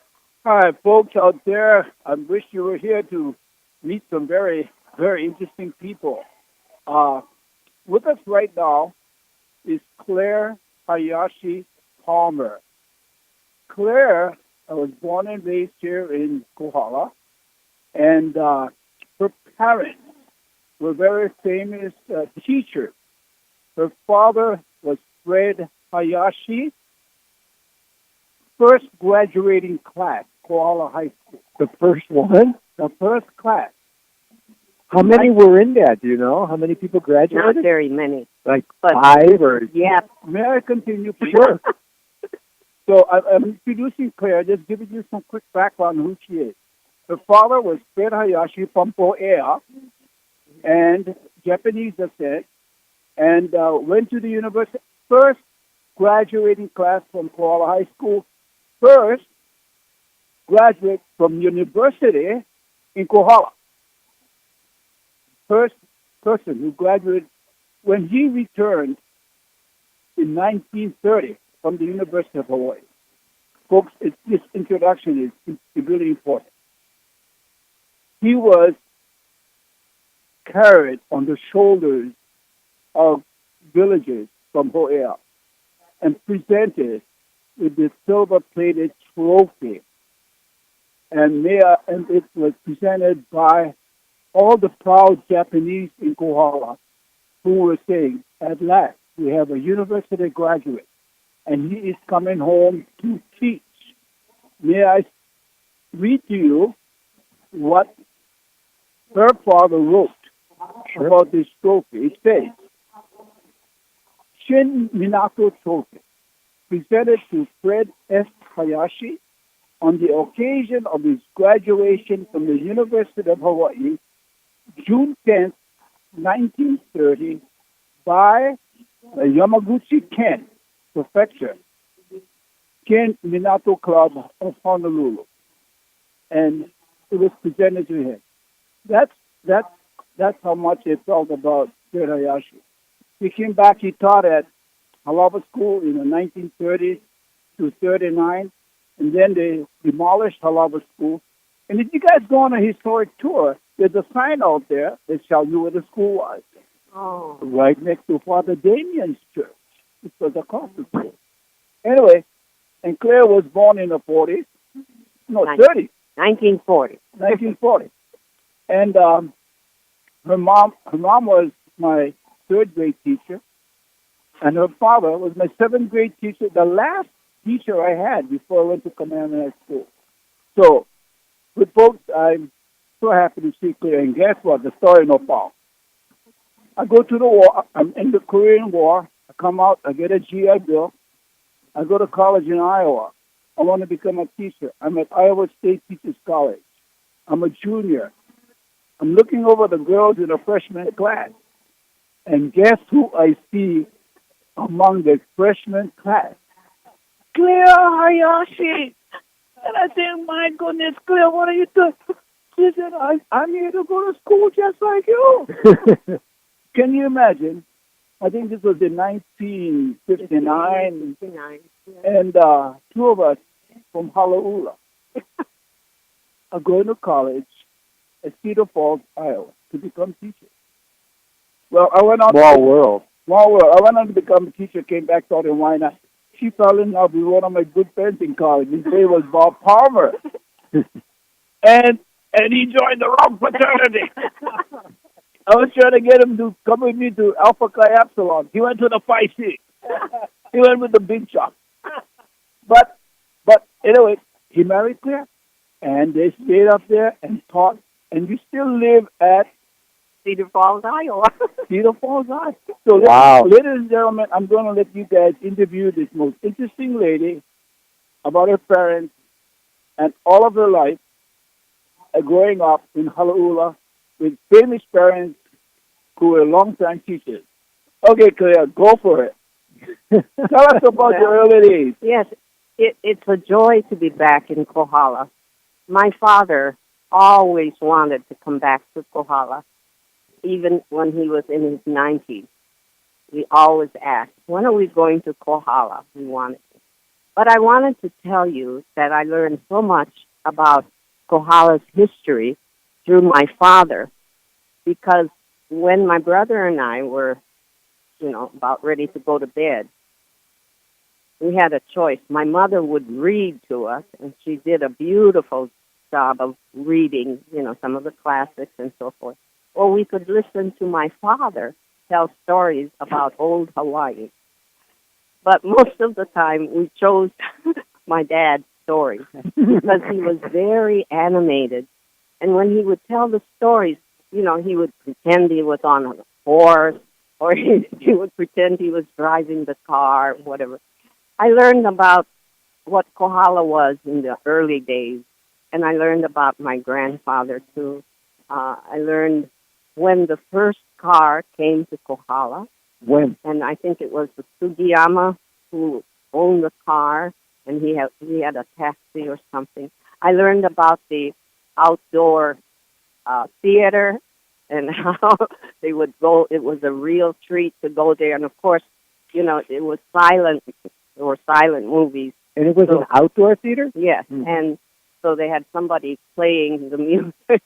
Hi, folks out there. I wish you were here to meet some very, very interesting people. With us right now is Claire Hayashi Palmer. Claire was born and raised here in Kohala, and her parents were very famous teachers. Her father was Fred Hayashi, first graduating class, Kohala High School. The first one? The first class. How many were in that? Do you know? How many people graduated? Not very many. Like But- 5 or... Yeah. May I continue, please? Sure. So I'm introducing Claire, just giving you some quick background on who she is. Her father was Fred Hayashi from Poea, and Japanese descent, and went to the university. First graduating class from Kohala High School. First graduate from university in Kohala. First person who graduated when he returned in 1930 from the University of Hawaii. Folks, this introduction is really important. He was carried on the shoulders of villagers from Ho'ea and presented with the silver-plated trophy. And it was presented by all the proud Japanese in Kohala who were saying, at last, we have a university graduate, and he is coming home to teach. May I read to you what her father wrote about this trophy? It says, Shin Minato Trophy, presented to Fred S. Hayashi on the occasion of his graduation from the University of Hawaii, June 10th, 1930, by the Yamaguchi Ken Prefecture, Ken Minato Club of Honolulu. And it was presented to him. That's how much they felt about Fred Hayashi. He came back, he taught at Halawa School in the 1930s, to 39, and then they demolished Halawa School. And if you guys go on a historic tour, there's a sign out there that tells you where the school was. Oh. Right next to Father Damien's church. It was across the school. Anyway, and Claire was born in the 40s. No, 30s. 1940. 1940. And her mom was my third grade teacher, and her father was my seventh grade teacher, the last teacher I had before I went to Kamehameha School. So, good folks, I'm so happy to see Claire. And guess what? The story no fall. I go to the war. I'm in the Korean War. I come out. I get a GI Bill. I go to college in Iowa. I want to become a teacher. I'm at Iowa State Teachers College. I'm a junior. I'm looking over the girls in a freshman class. And guess who I see among the freshman class? Claire Hayashi. And I said, my goodness, Claire, what are you doing? She said, I'm here to go to school just like you. Can you imagine? I think this was in 1959. And two of us from Halaula are going to college at Cedar Falls, Iowa, to become teachers. Well, I went on. Small world. Small world. I went on to become a teacher, came back, taught in Wina. She fell in love with one of my good friends in college. His name was Bob Palmer. and he joined the wrong fraternity. I was trying to get him to come with me to Alpha Chi Epsilon. He went to the Phi Sig. He went with the big shot. But anyway, he married Claire, and they stayed up there and taught, and we still live at Cedar Falls, Iowa. Cedar Falls, Iowa. So, Wow. ladies and gentlemen, I'm going to let you guys interview this most interesting lady about her parents and all of her life growing up in Halaula with famous parents who were longtime teachers. Okay, Claire, go for it. Tell us about your early days. Yes, it's a joy to be back in Kohala. My father always wanted to come back to Kohala, even when he was in his 90s. We always asked, when are we going to Kohala? We wanted to. But I wanted to tell you that I learned so much about Kohala's history through my father, because when my brother and I were, about ready to go to bed, we had a choice. My mother would read to us, and she did a beautiful job of reading, some of the classics and so forth. Or we could listen to my father tell stories about old Hawaii. But most of the time, we chose my dad's stories because he was very animated. And when he would tell the stories, he would pretend he was on a horse, or he would pretend he was driving the car, whatever. I learned about what Kohala was in the early days, and I learned about my grandfather, too. I learned when the first car came to Kohala. When? And I think it was the Sugiyama who owned the car, and he had a taxi or something. I learned about the outdoor theater and how they would go. It was a real treat to go there. And, of course, it was silent. There were silent movies. And it was an outdoor theater? Yes. Mm-hmm. And so they had somebody playing the music,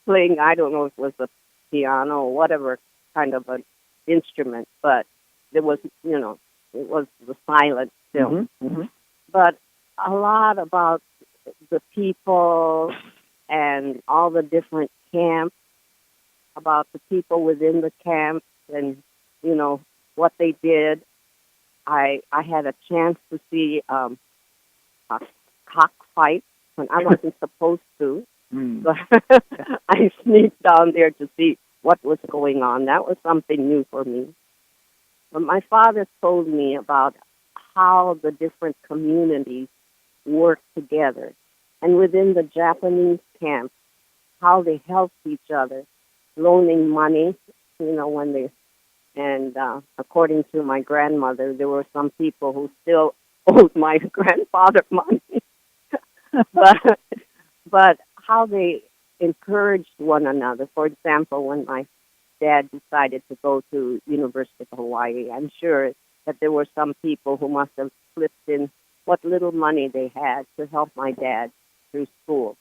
playing, I don't know if it was a piano or whatever kind of an instrument, but it was, it was the silent film. Mm-hmm. Mm-hmm. But a lot about the people and all the different camps, about the people within the camps and, what they did. I had a chance to see a cockfight when I wasn't supposed to. But I sneaked down there to see what was going on. That was something new for me. But my father told me about how the different communities work together. And within the Japanese camps, how they helped each other, loaning money, when they... And according to my grandmother, there were some people who still owed my grandfather money. but how they encouraged one another. For example, when my dad decided to go to University of Hawaii, I'm sure that there were some people who must have slipped in what little money they had to help my dad through school.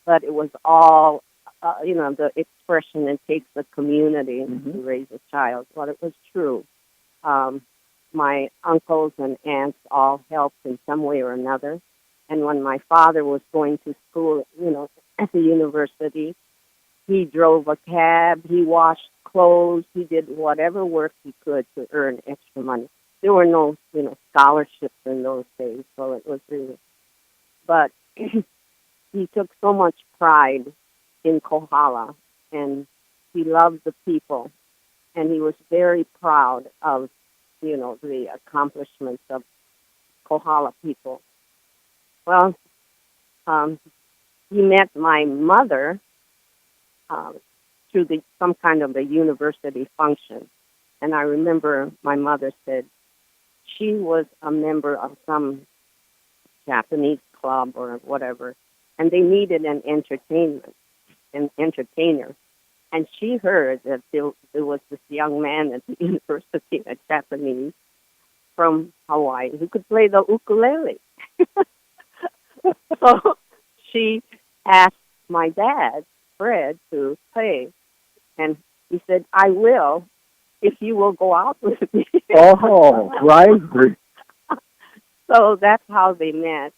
But it was all, the expression it takes a community to raise a child. But it was true. My uncles and aunts all helped in some way or another. And when my father was going to school, at the university, he drove a cab, he washed clothes, he did whatever work he could to earn extra money. There were no, scholarships in those days, so it was really, but he took so much pride in Kohala, and he loved the people, and he was very proud of, the accomplishments of Kohala people. Well, he met my mother through some kind of a university function. And I remember my mother said she was a member of some Japanese club or whatever, and they needed an entertainer. And she heard that there was this young man at the university, a Japanese from Hawaii, who could play the ukulele. So she asked my dad, Fred, to play. And he said, I will, if you will go out with me. Oh, right. So that's how they met.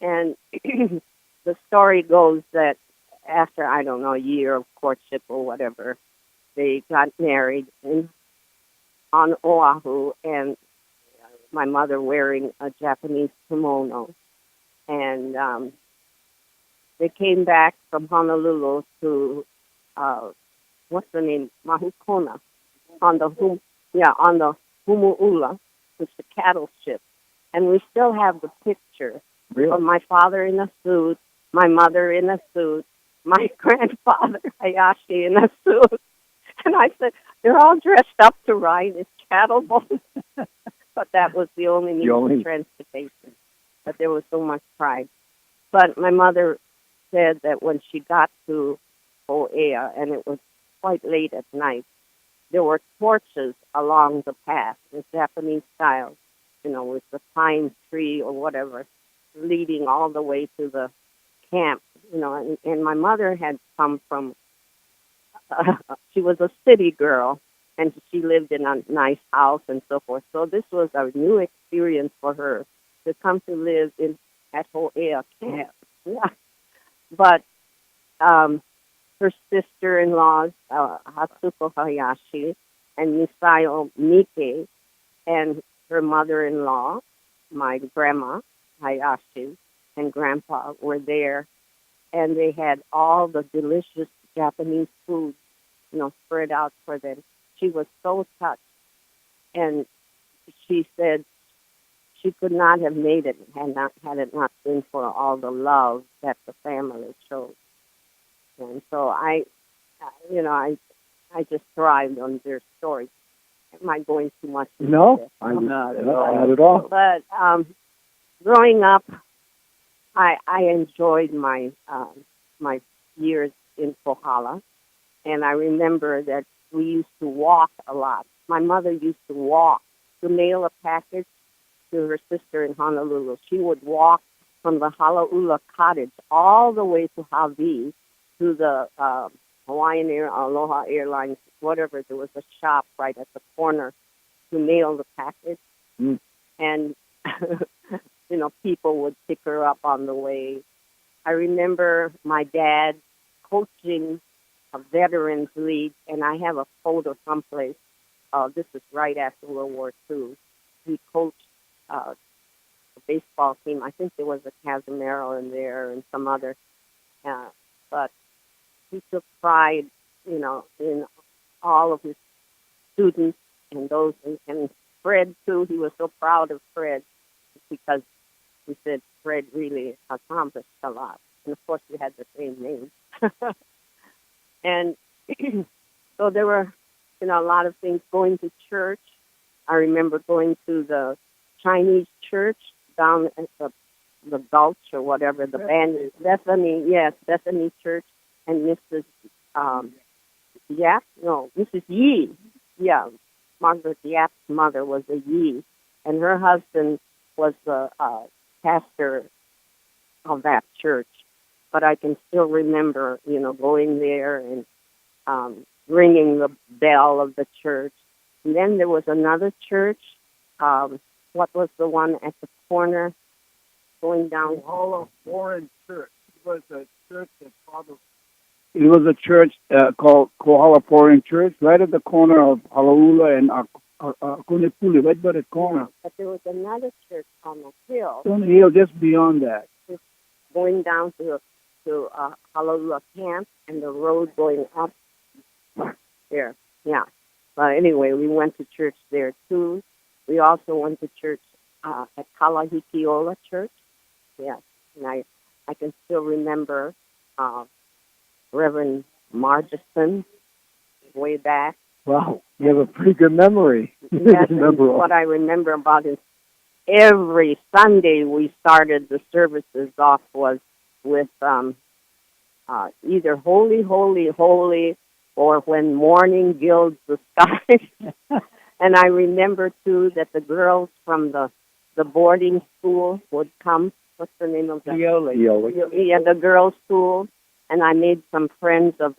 And the story goes that after, I don't know, a year of courtship or whatever, they got married on Oahu, and my mother wearing a Japanese kimono. And they came back from Honolulu to, what's the name, Mahukona, on the Humu'ula, which is the cattle ship. And we still have the picture of my father in a suit, my mother in a suit, my grandfather, Hayashi, in a suit. And I said, they're all dressed up to ride this cattle boat. But that was the only means of transportation. But there was so much pride. But my mother said that when she got to Oea, and it was quite late at night, there were torches along the path, the Japanese style, with the pine tree or whatever, leading all the way to the camp, and my mother had come from, she was a city girl, and she lived in a nice house and so forth. So this was a new experience for her to come to live at Ho'ea camp. Yeah. But her sister-in-laws, Hatsuko Hayashi and Misayo Mike, and her mother-in-law, my grandma, Hayashi, and grandpa were there, and they had all the delicious Japanese food, spread out for them. She was so touched, and she said she could not have made it had it not been for all the love that the family showed. And so I just thrived on their stories. Am I going too much? No, I'm not at all. But growing up, I enjoyed my my years in Kohala, and I remember that we used to walk a lot. My mother used to walk to mail a package to her sister in Honolulu. She would walk from the Halaula cottage all the way to Hawaii to the Hawaiian Air, Aloha Airlines, whatever. There was a shop right at the corner to mail the package. And people would pick her up on the way. I remember my dad coaching a veterans league, and I have a photo someplace. This is right after World War II. He coached a baseball team. I think there was a Casimiro in there and some other. But he took pride, in all of his students and those, and Fred too. He was so proud of Fred because we said Fred really accomplished a lot. And of course, we had the same name. And so there were, a lot of things. Going to church. I remember going to the Chinese church down at the Gulch or whatever, the band, Bethany Church, and Mrs. Mrs. Yee. Yeah, Margaret Yap's mother was a Yee, and her husband was the pastor of that church, but I can still remember, going there and ringing the bell of the church. And then there was another church. What was the one at the corner going down? Kohala Foreign Church. It was a church that Father. It was a church called Kohala Foreign Church, right at the corner of Halaula and Kunepuli, right by the corner. But there was another church on the hill. On the hill, just beyond that. Just going down to Halaula Camp and the road going up there. Yeah. But anyway, we went to church there too. We also went to church at Kalahikiola Church. Yes. And I can still remember Reverend Margison way back. Wow, you have a pretty good memory. Yes, what I remember about is every Sunday we started the services off was with either Holy, Holy, Holy, or When Morning Gilds the Sky. And I remember, too, that the girls from the boarding school would come. What's the name of that? Yeah, the girls' school. And I made some friends of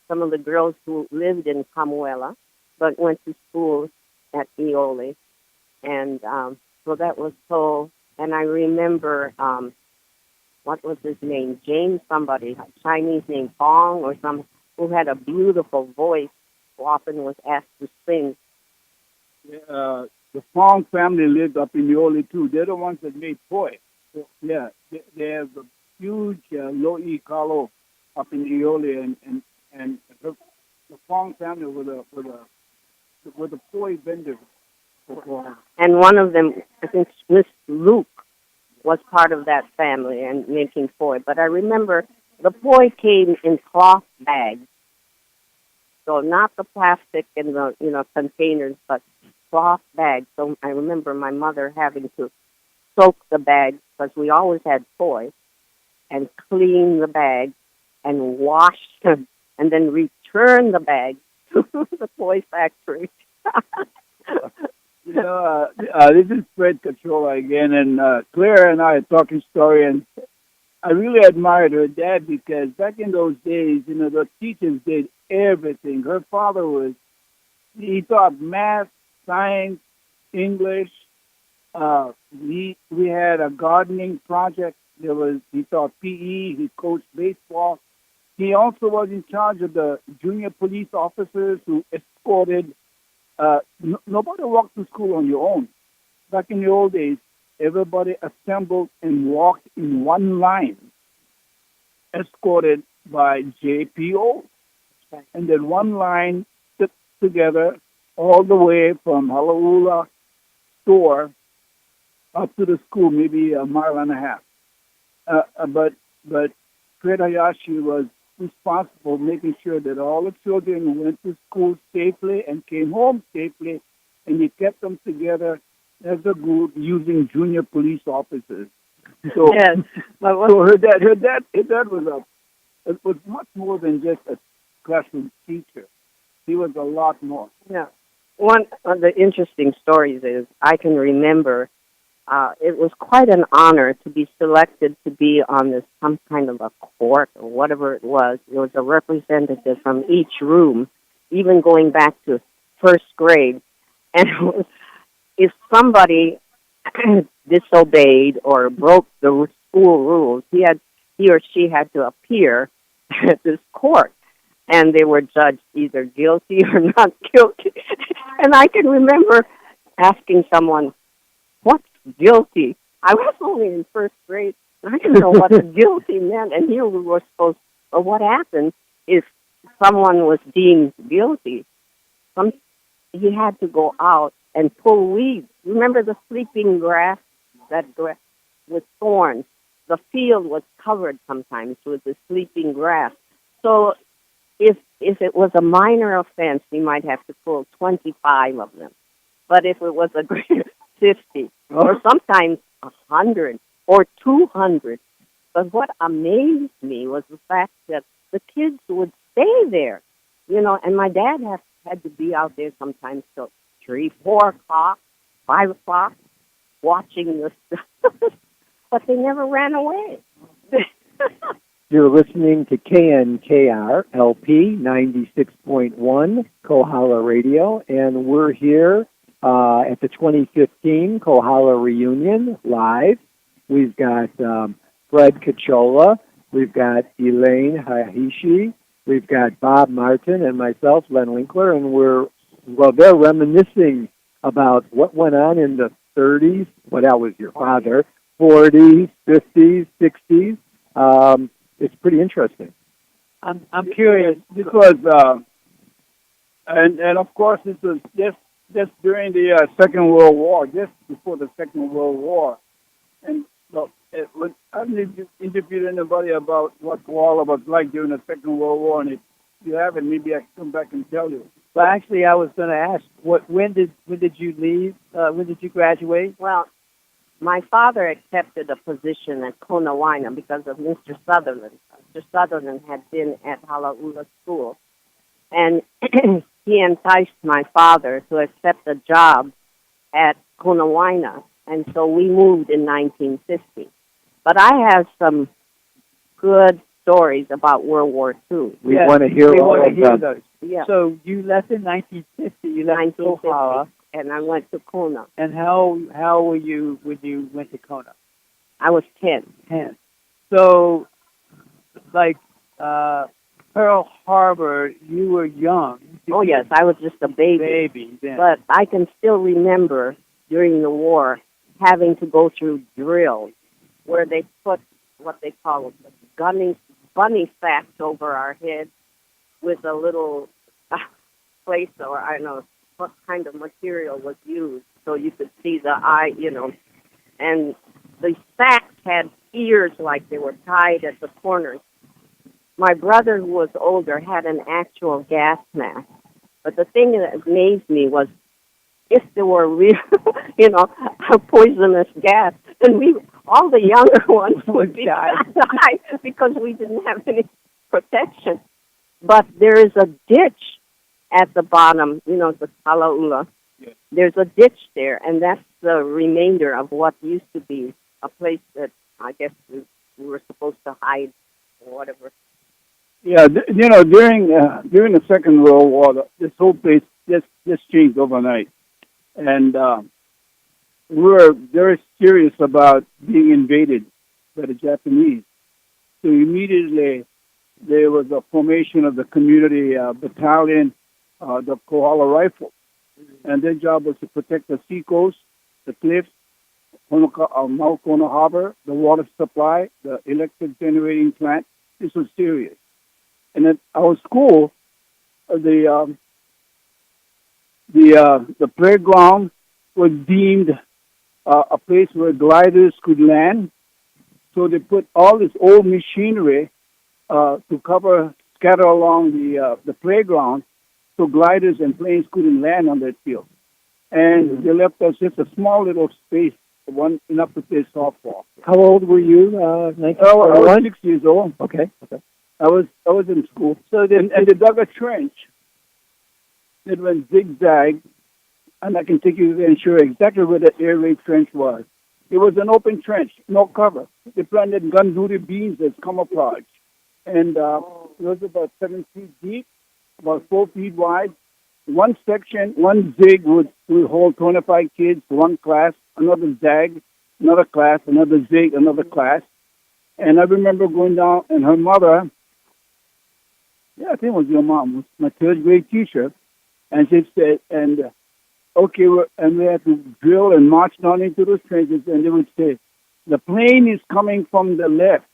some of the girls who lived in Kamuela, but went to school at Iole. And so that was so. And I remember, what was his name? James somebody, a Chinese name, Fong or some, who had a beautiful voice, who often was asked to sing. The Fong family lived up in Iole, too. They're the ones that made poi. Yeah, they have a huge lo'i kalo up in Iole, and the Fong family were the poi vendors. And one of them, I think Miss Luke, was part of that family and making poi. But I remember the poi came in cloth bags, so not the plastic in the containers, but cloth bags. So I remember my mother having to soak the bags because we always had poi, and clean the bags and wash them, and then return the bags to the poi factory. This is Fred Cachola again, and Claire and I are talking story, and I really admired her dad because back in those days, the teachers did everything. Her father he taught math, science, English. We had a gardening project. He taught PE. He coached baseball. He also was in charge of the junior police officers who escorted. Nobody walked to school on your own. Back in the old days, everybody assembled and walked in one line, escorted by JPO. And then one line stood together all the way from Halaula store up to the school, maybe a mile and a half. But Fred Hayashi was responsible making sure that all the children went to school safely and came home safely, and he kept them together as a group using junior police officers. So, yes, so her dad was much more than just a classroom teacher. He was a lot more. Yeah. One of the interesting stories is I can remember it was quite an honor to be selected to be on some kind of a court or whatever it was. There was a representative from each room, even going back to first grade. And if somebody disobeyed or broke the school rules, he or she had to appear at this court, and they were judged either guilty or not guilty. And I can remember asking someone, "What's guilty?" I was only in first grade, and I didn't know what guilty meant. And here we were supposed. Well, what happened if someone was deemed guilty? He had to go out and pull weeds. Remember the sleeping grass, that grass with thorns? The field was covered sometimes with the sleeping grass. So if it was a minor offense, he might have to pull 25 of them. But if it was a greater 50, or sometimes 100 or 200. But what amazed me was the fact that the kids would stay there, and my dad had to be out there sometimes till 3, 4 o'clock, 5 o'clock, watching this. but they never ran away. You're listening to KNKR LP 96.1 Kohala Radio, and we're here at the 2015 Kohala Reunion live. We've got Fred Cachola, we've got Elaine Hahishi, we've got Bob Martin, and myself, Len Winkler, and they're reminiscing about what went on in the 30s. Well, that was your father. 40s, 50s, 60s. It's pretty interesting. I'm curious. This was, and of course, this was just during the Second World War, just before the Second World War. And so, when I haven't interviewed anybody about what Kohala was like during the Second World War, and if you haven't, maybe I can come back and tell you. Well, actually, I was going to ask, when did you leave? When did you graduate? Well, my father accepted a position at Konawaina because of Mr. Sutherland. Mr. Sutherland had been at Halaula School, and he enticed my father to accept a job at Konawaina, and so we moved in 1950. But I have some good stories about World War II. We want to hear all of them. those. Yeah. So you left in 1950. You left Kohala, and I went to Kona. and how were you when you went to Kona? I was 10. 10. So, like Pearl Harbor, you were young. Oh, yes, I was just a baby. Baby then. But I can still remember during the war having to go through drills where they put what they call bunny sacks over our heads with a little place, or I don't know what kind of material was used so you could see the eye, And the sacks had ears like they were tied at the corners. My brother, who was older, had an actual gas mask. But the thing that amazed me was if there were real, a poisonous gas, and all the younger ones would die because we didn't have any protection. But there is a ditch at the bottom, the Kalaula. Yes. There's a ditch there, and that's the remainder of what used to be a place that I guess we were supposed to hide or whatever. Yeah, during the Second World War, this whole place just changed overnight, and we were very serious about being invaded by the Japanese. So immediately there was a formation of the community battalion, the Kohala Rifle, and their job was to protect the seacoast, the cliffs, Mount Kona Harbor, the water supply, the electric generating plant. This was serious. And at our school, the playground was deemed a place where gliders could land. So they put all this old machinery to scatter along the playground, so gliders and planes couldn't land on that field. And they left us just a small little space, enough to play softball. How old were you? 1941? I was 6 years old. Okay. I was in school. So and they dug a trench. It went zigzag, and I can take you there and show you exactly where the air raid trench was. It was an open trench, no cover. They planted gunduri beans as camouflage. And it was about 7 feet deep, about 4 feet wide. One section, one zig would hold 25 kids, one class, another zag, another class, another zig, another class. And I remember going down, and her mother, I think it was your mom, was my third grade teacher, and she said, we had to drill and march down into those trenches, and they would say, the plane is coming from the left,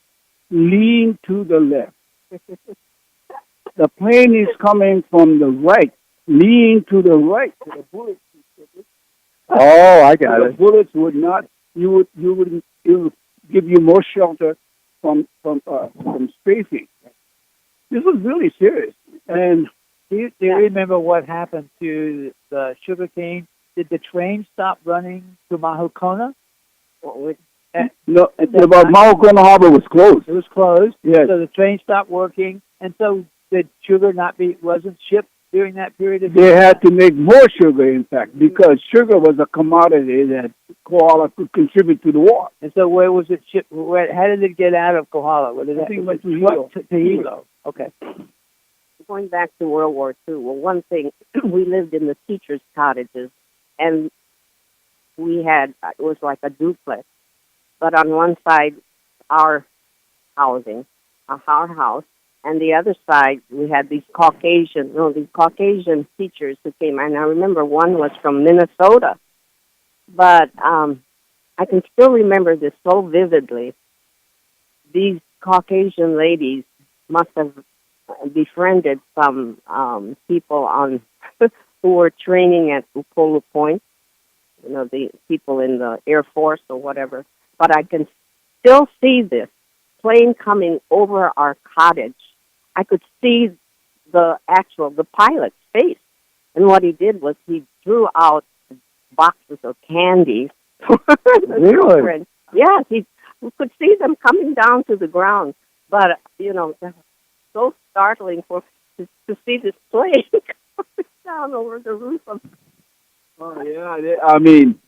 lean to the left. The plane is coming from the right, lean to the right. The bullets. Oh, I got The it. bullets would not. It would give you more shelter from spacing. This was really serious. And Do you remember what happened to the sugarcane? Did the train stop running to Mahukona? no, about Maukona Harbor was closed. It was closed. Yes. So the train stopped working, and so did sugar wasn't shipped during that period of They time? had to make more sugar, in fact, because sugar was a commodity that Kohala could contribute to the war. And so where was it shipped? How did it get out of Kohala? Where did I think it went to Hilo. To Hilo. Okay. Going back to World War II, well, one thing, we lived in the teachers' cottages, and we had, it was like a duplex, but on one side, our housing, our house, and the other side, we had these Caucasian teachers who came, and I remember one was from Minnesota, but I can still remember this so vividly. These Caucasian ladies must have befriended some people on who were training at Upolu Point, the people in the Air Force or whatever. But I can still see this plane coming over our cottage. I could see the pilot's face. And what he did was he drew out boxes of candy for the children. Yes, we could see them coming down to the ground. But, that's so startling to see this plane coming down over the roof of. Oh yeah, I mean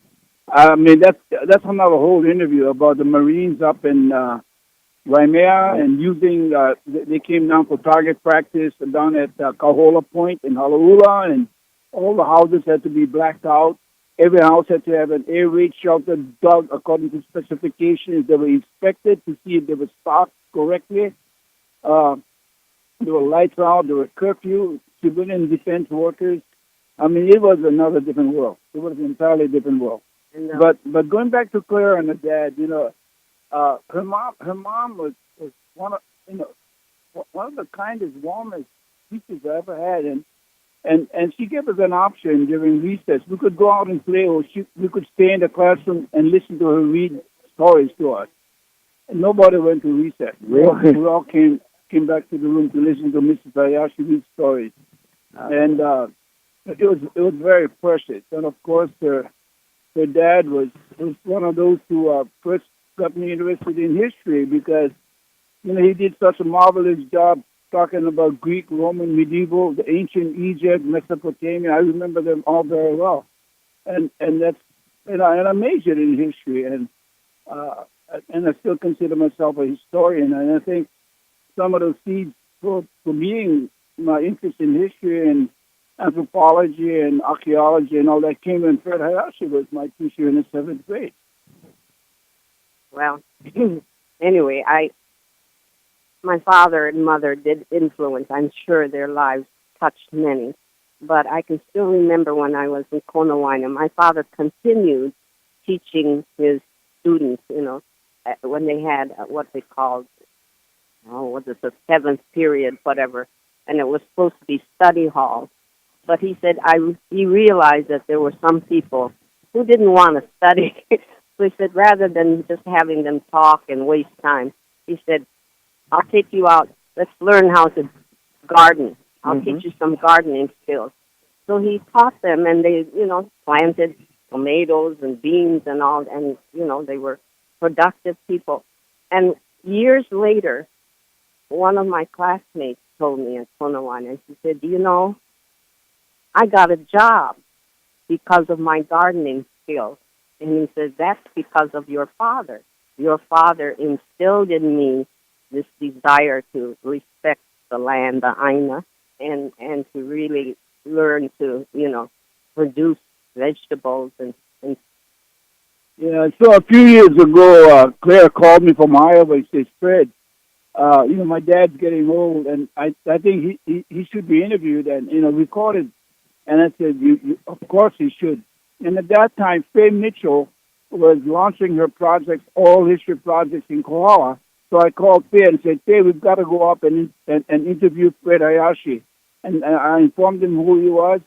that's another whole interview about the Marines up in Waimea and using. They came down for target practice down at Kohala Point in Halaula, and all the houses had to be blacked out. Every house had to have an air raid shelter dug according to specifications. They were inspected to see if they were stocked correctly. There were lights out. There were curfew. Civilian defense workers. I mean, it was another different world. It was an entirely different world. But going back to Claire and her dad, her mom was one of the kindest, warmest teachers I ever had, and she gave us an option during recess. We could go out and play, or we could stay in the classroom and listen to her read stories to us. And nobody went to recess. Really? We all came back to the room to listen to Mrs. Hayashi read stories, and it was very precious. And of course, her dad was one of those who first got me interested in history because he did such a marvelous job talking about Greek, Roman, medieval, the ancient Egypt, Mesopotamia. I remember them all very well, and that's and I majored in history, and I still consider myself a historian, and I think some of those seeds for being my interest in history and anthropology and archaeology and all that came when Fred Hayashi was my teacher in the 7th grade. Well, anyway, my father and mother did influence. I'm sure their lives touched many. But I can still remember when I was in Konawaina, my father continued teaching his students, when they had what they called, the 7th period, whatever, and it was supposed to be study hall. But he said he realized that there were some people who didn't want to study. So he said, rather than just having them talk and waste time, he said, I'll take you out. Let's learn how to garden. I'll teach you some gardening skills. So he taught them, and they, planted tomatoes and beans and all, and, they were productive people. And years later, one of my classmates told me at Konawan, and she said, I got a job because of my gardening skills. And he said, that's because of your father. Your father instilled in me this desire to respect the land, the Aina, and to really learn to, produce vegetables and Yeah, so a few years ago, Claire called me from Iowa. He says, Fred, my dad's getting old, and I think he should be interviewed and, recorded. And I said, of course he should. And at that time, Faye Mitchell was launching her projects, all history projects in Kohala. So I called Faye and said, Faye, we've got to go up and interview Fred Hayashi. And I informed him who he was.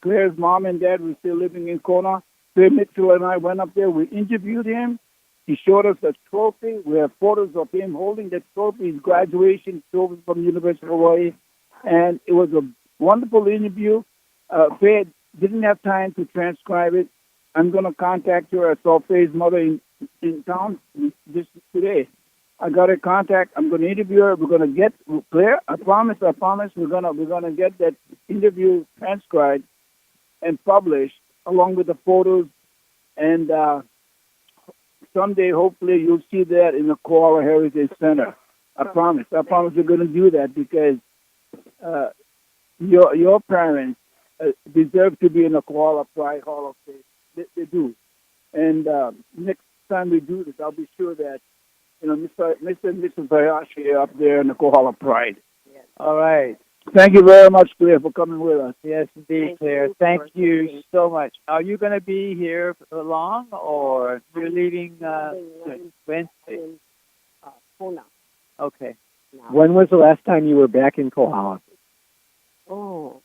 Claire's mom and dad were still living in Kona. Faye Mitchell and I went up there. We interviewed him. He showed us a trophy. We have photos of him holding that trophy, his graduation trophy from the University of Hawaii. And it was a wonderful interview. Faye didn't have time to transcribe it. I'm going to contact her. I saw Faye's mother in town just today. I got her contact. I'm going to interview her. We're going to get Claire. I promise. We're going to get that interview transcribed and published along with the photos And someday, hopefully, you'll see that in the Kohala Heritage Center. I promise. I promise you're going to do that because your parents deserve to be in the Kohala Pride Hall of Fame. They do. And next time we do this, I'll be sure that Mr. and Mrs. Hayashi are up there in the Kohala Pride. Yes. All right. Thank you very much, Claire, for coming with us. Yes, indeed, Claire. Thank you so much. Are you going to be here for long, or you're leaving Wednesday? Puna. Okay. No. When was the last time you were back in Kohala? Oh,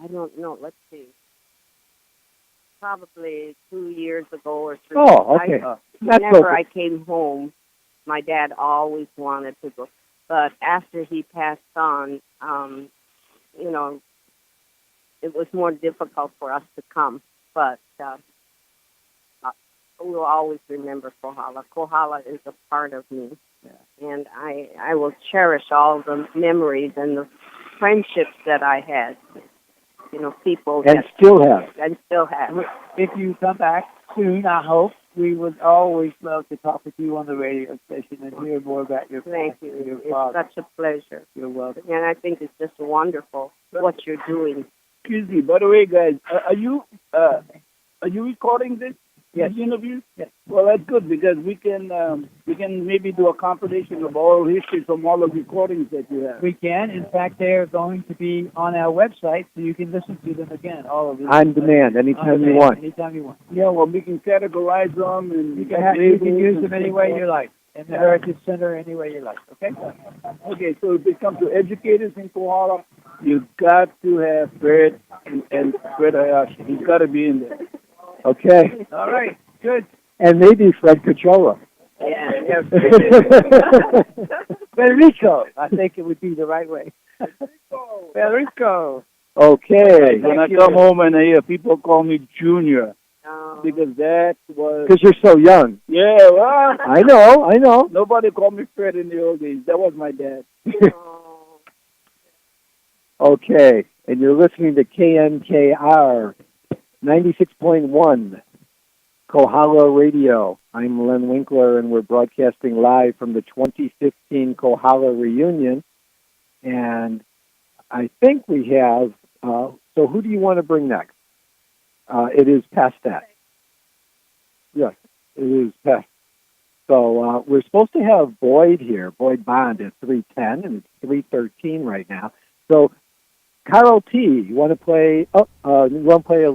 I don't know. Let's see. Probably 2 years ago or 3. Oh, okay. Whenever I came home, my dad always wanted to go. But after he passed on, it was more difficult for us to come. But we'll always remember Kohala. Kohala is a part of me. Yeah. And I will cherish all the memories and the friendships that I had. People and still have. And still have. If you come back soon, I hope, we would always love to talk with you on the radio station and hear more about your Thank you. Your It's father. such a pleasure. You're welcome. And I think it's just wonderful what you're doing. Excuse me. By the way, guys, are you recording this interview? Yes. Well, that's good because we can maybe do a compilation of oral history from all the recordings that you have. We can. In fact, they are going to be on our website, so you can listen to them again. All of them. On demand, anytime you want. Anytime you want. Yeah, well, we can categorize them and You can use them any way you like. In the Heritage Center, any way you like. Okay. Okay, so if it comes to educators in Kohala, you've got to have Fred and Fred Hayashi. He's got to be in there. Okay. All right. Good. And maybe Fred Cachola. Yeah. Federico. I think it would be the right way. Federico. Okay. When I come home and I hear people call me Junior, because that was... Because you're so young. Yeah, well... I know. Nobody called me Fred in the old days. That was my dad. Okay. And you're listening to KNKR 96.1 Kohala Radio. I'm Len Winkler, and we're broadcasting live from the 2015 Kohala Reunion. And I think we have... so who do you want to bring next? It is past that. Yes, it is past. So we're supposed to have Boyd here, Boyd Bond at 3:10, and it's 3:13 right now. So, Carol T., you want to play? A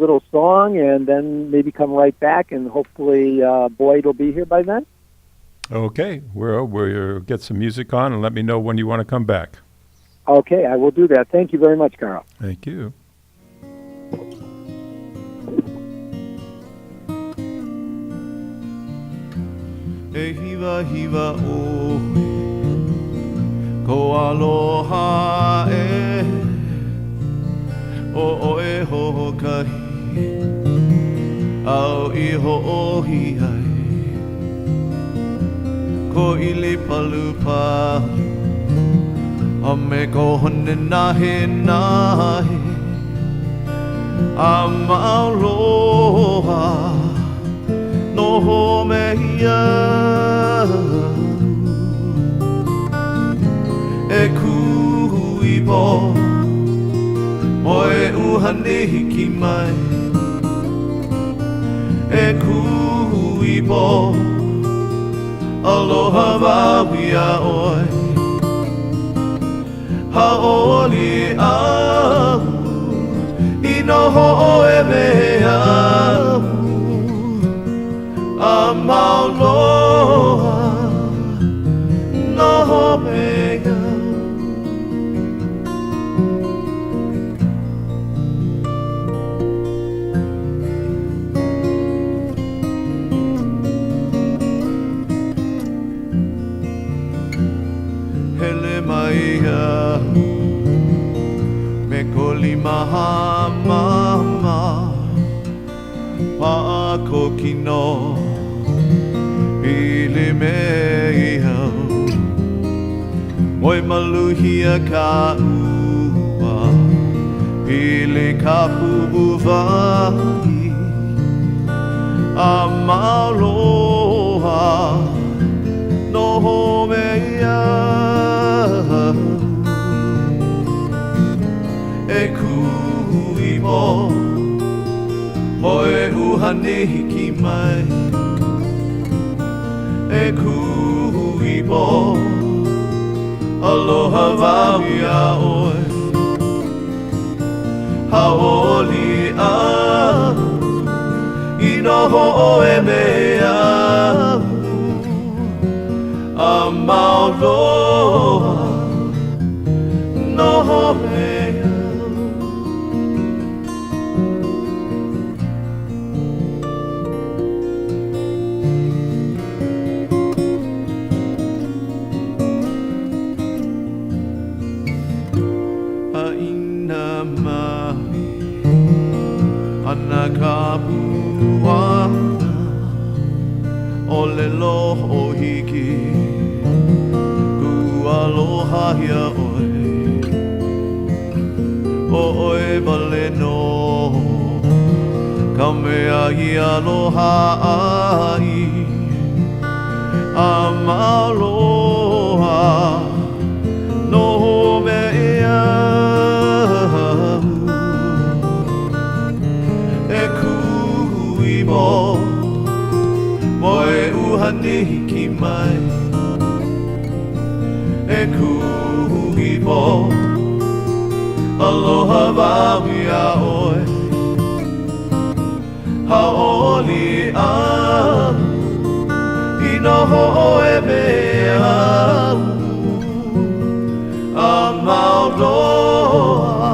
little song, and then maybe come right back, and hopefully Boyd will be here by then. Okay, we'll get some music on, and let me know when you want to come back. Okay, I will do that. Thank you very much, Carol. Thank you. E hiva hiva o ko aloha e o e ho kahi au I ho ohi ai ko ili palu palu a me ko hone nahe nahe a mauloha no ho mehia e kuhui po mo e uhane hiki mai e kuhui po aloha wawia oi haoli au I no ho e mea a mauloha no mega hele maia me koli maha mama pa ko kino Pili me hau Moi maluhia ka ua Pili ka pu'uwai A uhane ki mai e kuhi po aloha wawi a oe haoli a inoho e mea a maoloa noho mea Aina mai ana ka puana o le loho hiki ku aloha hia oe o oe wale no ka mea i aloha ai a maaloha no mea e kuhui mo moe uhane ki mai e kuhui mo aloha wawi a oe haoli a inoho e mea a maoloa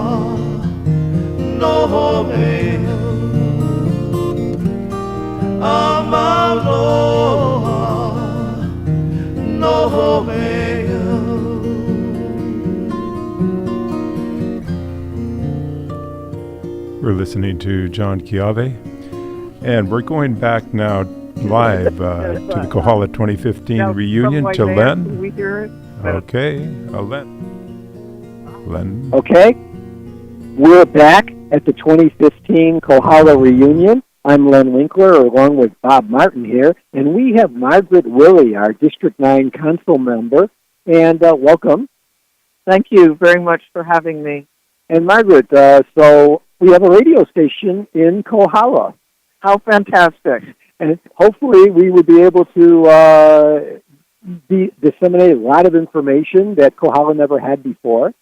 noho mea a maoloa noho mea We're listening to John Kiave, and we're going back now live to the Kohala 2015 Now, reunion from to White Len. Man, can we hear it? Okay, Len. Okay, we're back at the 2015 Kohala Reunion. I'm Len Winkler, along with Bob Martin here, and we have Margaret Willie, our District 9 Council member, and welcome. Thank you very much for having me. And Margaret, so we have a radio station in Kohala. How fantastic. And hopefully we would be able to disseminate a lot of information that Kohala never had before.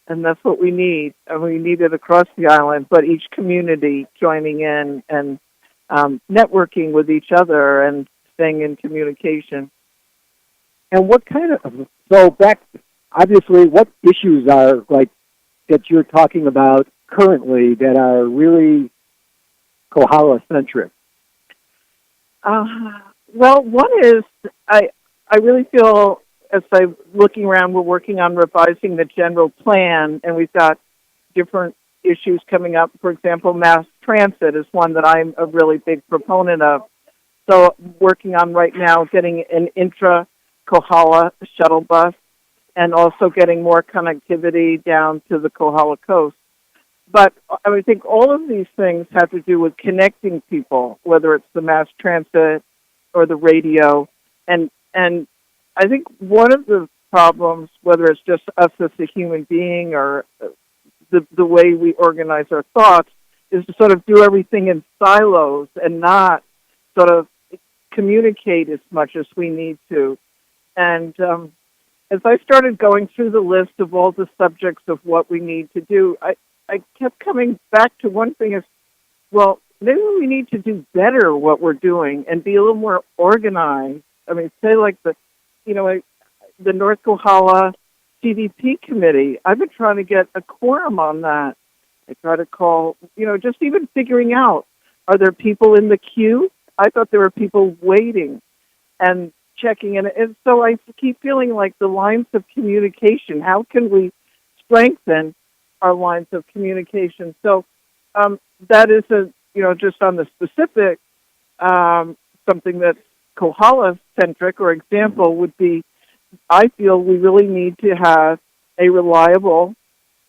And that's what we need. And we need it across the island, but each community joining in and networking with each other and staying in communication. And what kind of, so back, obviously, what issues are like that you're talking about currently that are really Kohala-centric? Well, one is, I really feel, as I'm looking around, we're working on revising the general plan, and we've got different issues coming up. For example, mass transit is one that I'm a really big proponent of. So working on right now getting an intra-Kohala shuttle bus and also getting more connectivity down to the Kohala coast. But I think all of these things have to do with connecting people, whether it's the mass transit or the radio. And I think one of the problems, whether it's just us as a human being or the way we organize our thoughts, is to sort of do everything in silos and not sort of communicate as much as we need to. And as I started going through the list of all the subjects of what we need to do, I kept coming back to one thing is, well, maybe we need to do better what we're doing and be a little more organized. I mean, say like the North Kohala CDP committee, I've been trying to get a quorum on that. I try to call, just even figuring out, are there people in the queue? I thought there were people waiting and checking in. And so I keep feeling like the lines of communication, how can we strengthen our lines of communication? So that is just on the specific, something that's Kohala-centric or example would be, I feel we really need to have a reliable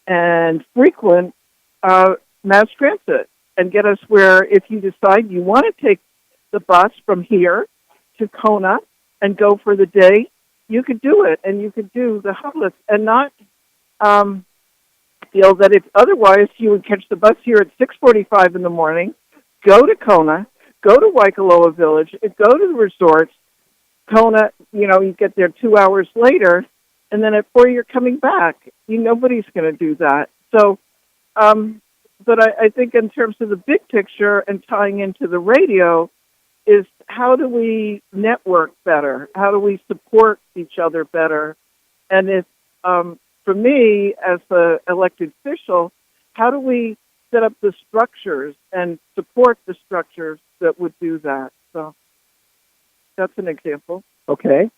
and frequent mass transit and get us where if you decide you want to take the bus from here to Kona and go for the day, you could do it and you could do the hubless and not feel that if otherwise you would catch the bus here at 6:45 in the morning, go to Kona, go to Waikoloa Village, go to the resorts. Kona, you get there 2 hours later, and then at 4 you're coming back. Nobody's going to do that. So, but I think in terms of the big picture and tying into the radio is how do we network better? How do we support each other better? And if, for me, as an elected official, how do we set up the structures and support the structures that would do that? So that's an example. Okay.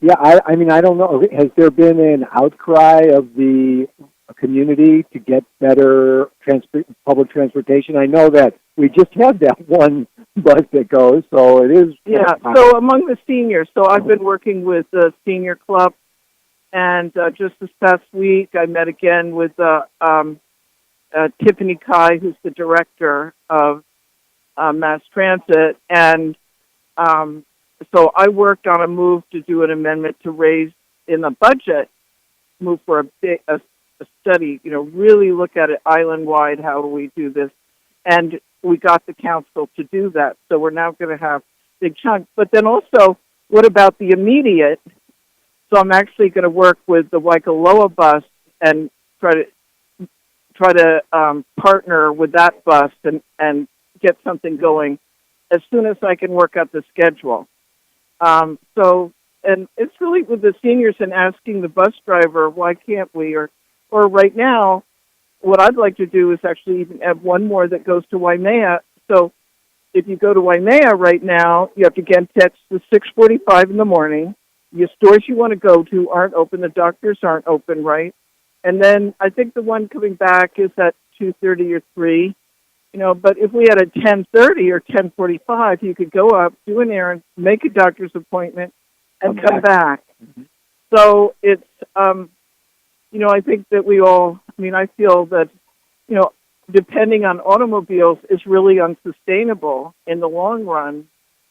Yeah, I mean, I don't know. Has there been an outcry of the community to get better public transportation? I know that we just had that one bus that goes, so it is. Yeah, so among the seniors, so I've been working with the senior club, and just this past week I met again with Tiffany Kai, who's the director of Mass Transit, and so I worked on a move to do an amendment to raise in the budget, move for a study, really look at it island-wide, how do we do this? And we got the council to do that, so we're now going to have big chunks. But then also, what about the immediate? So I'm actually going to work with the Waikoloa bus and try to partner with that bus and get something going as soon as I can work out the schedule. And it's really with the seniors and asking the bus driver, why can't we? Or right now, what I'd like to do is actually even have one more that goes to Waimea. So if you go to Waimea right now, you have to get text to 6:45 in the morning. Your stores you want to go to aren't open. The doctors aren't open, right? And then I think the one coming back is at 2:30 or 3. But if we had a 10:30 or 10:45, you could go up, do an errand, make a doctor's appointment, and come back. Mm-hmm. So it's, I think that I feel that, depending on automobiles is really unsustainable in the long run,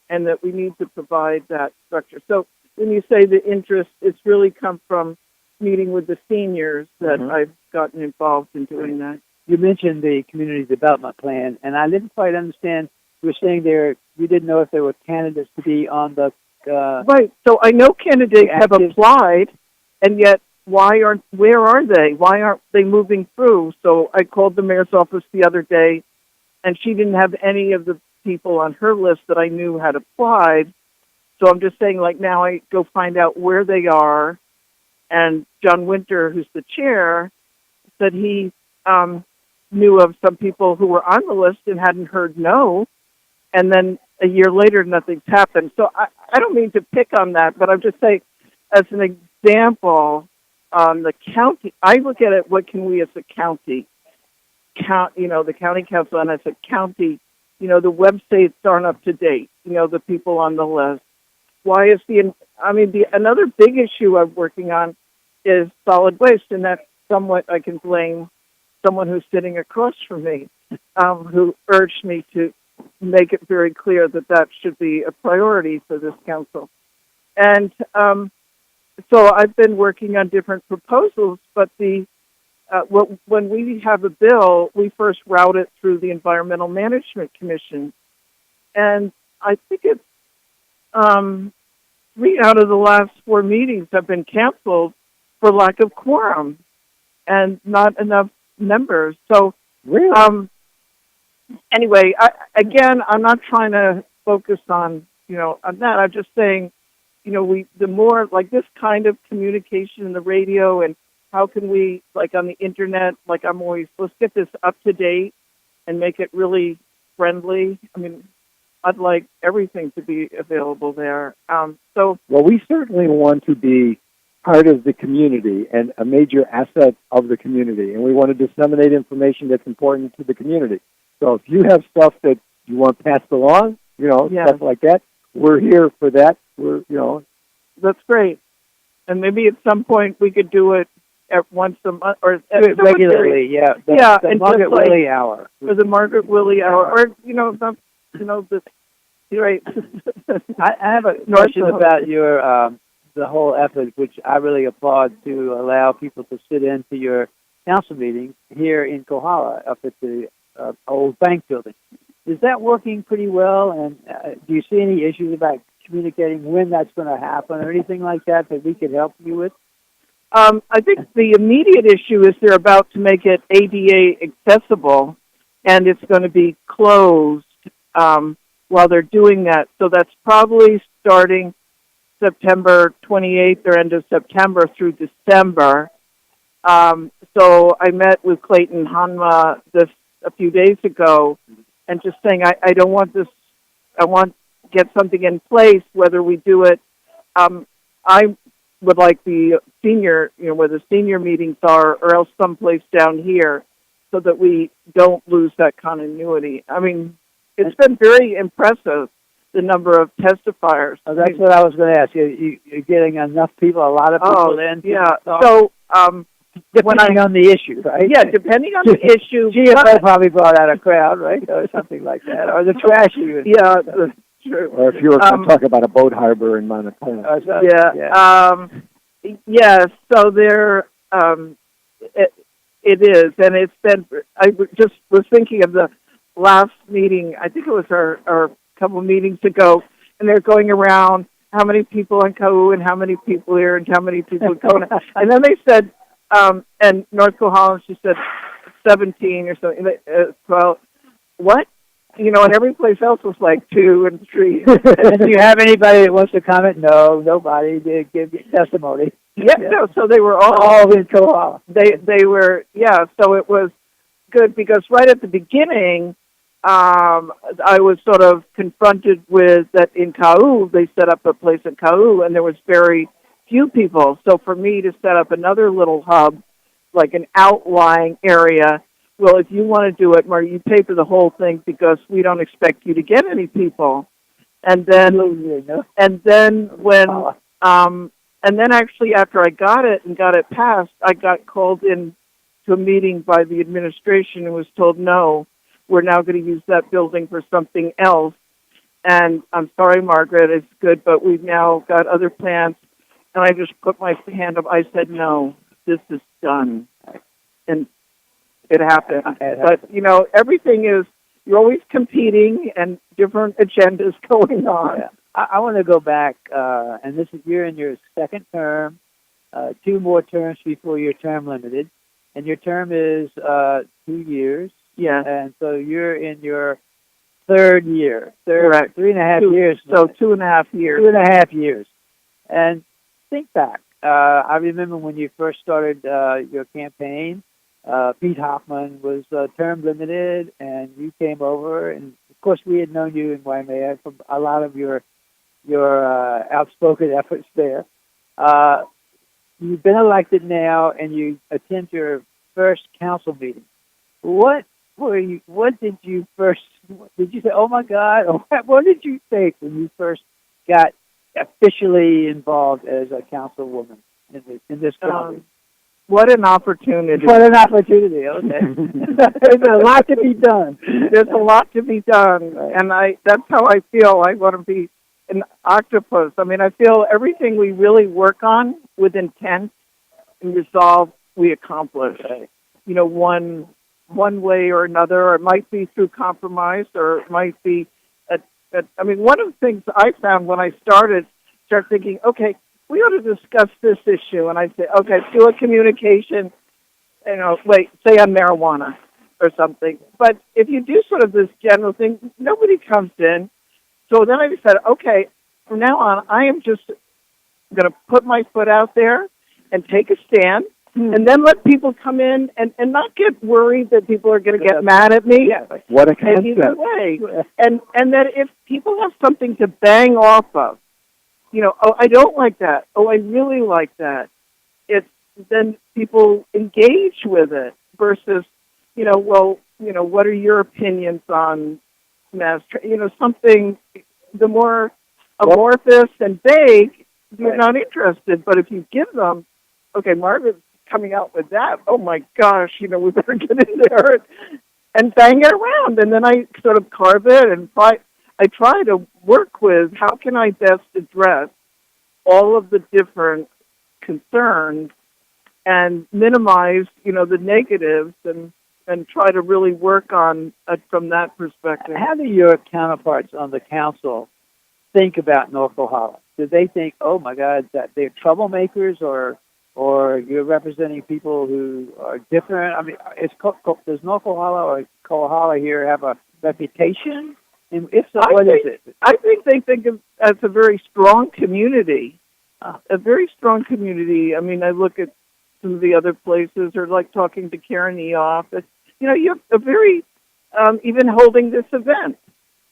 and that we need to provide that structure. So when you say the interest, it's really come from meeting with the seniors that I've gotten involved in doing that. You mentioned the community development plan, and I didn't quite understand. You were saying you didn't know if there were candidates to be on the... right. So I know candidates have applied, and yet where are they? Why aren't they moving through? So I called the mayor's office the other day, and she didn't have any of the people on her list that I knew had applied. So I'm just saying, now I go find out where they are. And John Winter, who's the chair, said he knew of some people who were on the list and hadn't heard no. And then a year later, nothing's happened. So I don't mean to pick on that, but I'm just saying, as an example, the county, I look at it, what can we as a county, the county council, and as a county, the websites aren't up to date, the people on the list. Why is another big issue I'm working on is solid waste, and that's somewhat I can blame someone who's sitting across from me, who urged me to make it very clear that should be a priority for this council. And so I've been working on different proposals, but when we have a bill, we first route it through the Environmental Management Commission. And I think it's 3 out of the last 4 meetings have been canceled for lack of quorum and not enough members. So, really? Anyway, I'm not trying to focus on that. I'm just saying, the more like this kind of communication in the radio, and how can we, on the internet, I'm always, let's get this up to date and make it really friendly. I'd like everything to be available there. Well, we certainly want to be part of the community and a major asset of the community, and we want to disseminate information that's important to the community. So if you have stuff that you want passed along, stuff like that, we're here for that. That's great. And maybe at some point we could do it at once a month or do it regularly. Yeah, the Margaret Willie Hour, or the Margaret Willie Hour, or right. I have a question about your the whole effort, which I really applaud, to allow people to sit into your council meetings here in Kohala up at the old bank building. Is that working pretty well? And do you see any issues about communicating when that's going to happen or anything like that that we could help you with? I think the immediate issue is they're about to make it ADA accessible, and it's going to be closed while they're doing that. So that's probably starting September 28th or end of September through December. So I met with Clayton Hanma a few days ago and just saying, I don't want this, I want to get something in place, whether we do it. I would like the senior, where the senior meetings are, or else someplace down here, so that we don't lose that continuity. I mean, it's been very impressive, the number of testifiers. Oh, that's what I was going to ask you. You're getting enough people, a lot of people in. Yeah. So, depending on the issue, right? Yeah, depending on the issue. GFO probably brought out a crowd, right? Or something like that. Or the trash unit. Yeah, that's true. Or if you were going to talk about a boat harbor in Montana. Yes, so there, it is, and it's been, I just was thinking of the last meeting, I think it was our couple of meetings ago, and they're going around, how many people in Kau and how many people here and how many people in Kona. And then they said, and North Kohala, she said 17 or something, 12, what? And every place else was like 2 and 3. And do you have anybody that wants to comment? No, nobody did give testimony. Yeah, no, so they were all in Kohala. They were, so it was good because right at the beginning, I was sort of confronted with that in Kau, they set up a place in Kau, and there was very few people. So for me to set up another little hub, like an outlying area, well, if you want to do it, Marty, you pay for the whole thing because we don't expect you to get any people. And then, and then actually after I got it and got it passed, I got called in to a meeting by the administration and was told, no, we're now going to use that building for something else. And I'm sorry, Margaret, it's good, but we've now got other plans. And I just put my hand up. I said, no, this is done. And it happened. But, everything is, you're always competing and different agendas going on. Yeah. I want to go back, and this is, you're in your second term, 2 more terms before your term limited, and your term is 2 years. Yeah. And so you're in your 3rd year. Correct. 3.5 years. So 2.5 years. 2.5 years. And think back. I remember when you first started your campaign, Pete Hoffman was term limited, and you came over, and of course we had known you in Waimea from a lot of your outspoken efforts there. You've been elected now, and you attend your first council meeting. What did you say, oh my God, or what did you think when you first got officially involved as a councilwoman in this country? What an opportunity. What an opportunity, okay. There's a lot to be done. There's a lot to be done, right. And that's how I feel. I want to be an octopus. I mean, I feel everything we really work on with intent and resolve, we accomplish. Right. One way or another, or it might be through compromise, or it might be, one of the things I found when I start thinking, okay, we ought to discuss this issue, and I say, okay, do a communication, say on marijuana or something. But if you do sort of this general thing, nobody comes in. So then I said, okay, from now on, I am just going to put my foot out there and take a stand, and then let people come in and not get worried that people are going to get mad at me. Yeah. What a concept. Either way. And that if people have something to bang off of, oh, I don't like that. Oh, I really like that. Then people engage with it versus, what are your opinions on mass, something, the more amorphous and vague, you're not interested. But if you give them, okay, Margaret's coming out with that, oh my gosh, we better get in there and bang it around. And then I sort of carve it and I try to work with how can I best address all of the different concerns and minimize, the negatives and and try to really work on from that perspective. How do your counterparts on the council think about North Kohala? Do they think, oh my God, that they're troublemakers, or you're representing people who are different? I mean, does North Kohala or Kohala here have a reputation? And if so, what is it? I think they think of as a very strong community, a very strong community. I mean, I look at some of the other places, or like talking to Karen Eoff. You have a very, even holding this event.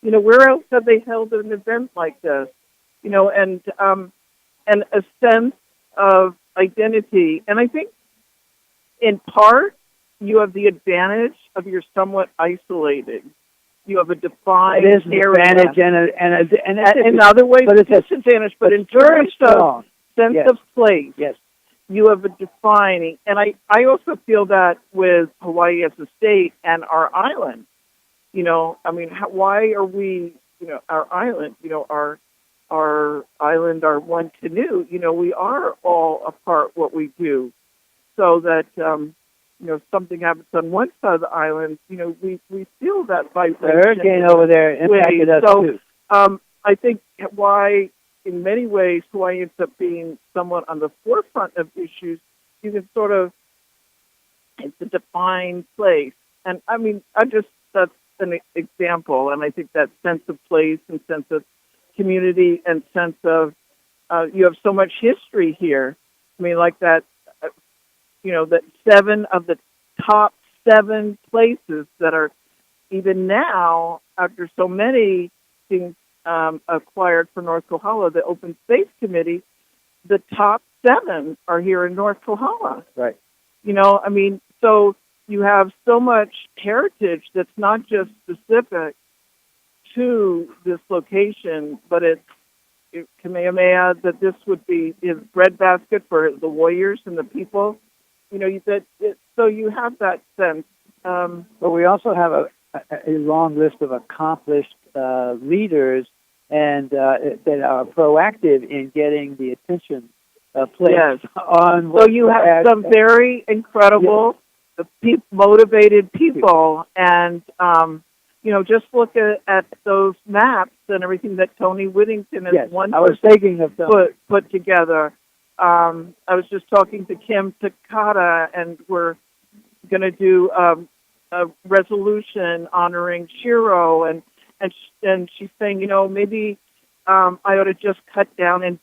Where else have they held an event like this? And a sense of identity. And I think, in part, you have the advantage of you're somewhat isolated. You have a defined it is an area. Advantage and in other ways, but it's a disadvantage. But in terms of sense of place, yes, you have a defining. And I also feel that with Hawaii as a state and our island. I mean, why are we? Our island. Our island, our one canoe. We are all a part what we do, so that. Something happens on one side of the island, we feel that vibration. The hurricane over there impacted us too. I think why, in many ways, Hawaii ends up being somewhat on the forefront of issues. You can sort of, it's a defined place. And I mean, that's an example. And I think that sense of place and sense of community and sense of, you have so much history here. I mean, like that, that 7 of the top 7 places that are, even now, after so many things acquired for North Kohala, the Open Space Committee, the top 7 are here in North Kohala. Right. I mean, so you have so much heritage that's not just specific to this location, but it's Kamehameha, that this would be his breadbasket for the warriors and the people. So you have that sense. But we also have a long list of accomplished leaders and that are proactive in getting the attention placed on. So you have some very incredible, motivated people, and just look at those maps and everything that Tony Whittington has I was thinking of put together. I was just talking to Kim Takata, and we're going to do a resolution honoring Shiro, and she's saying, maybe I ought to just cut down and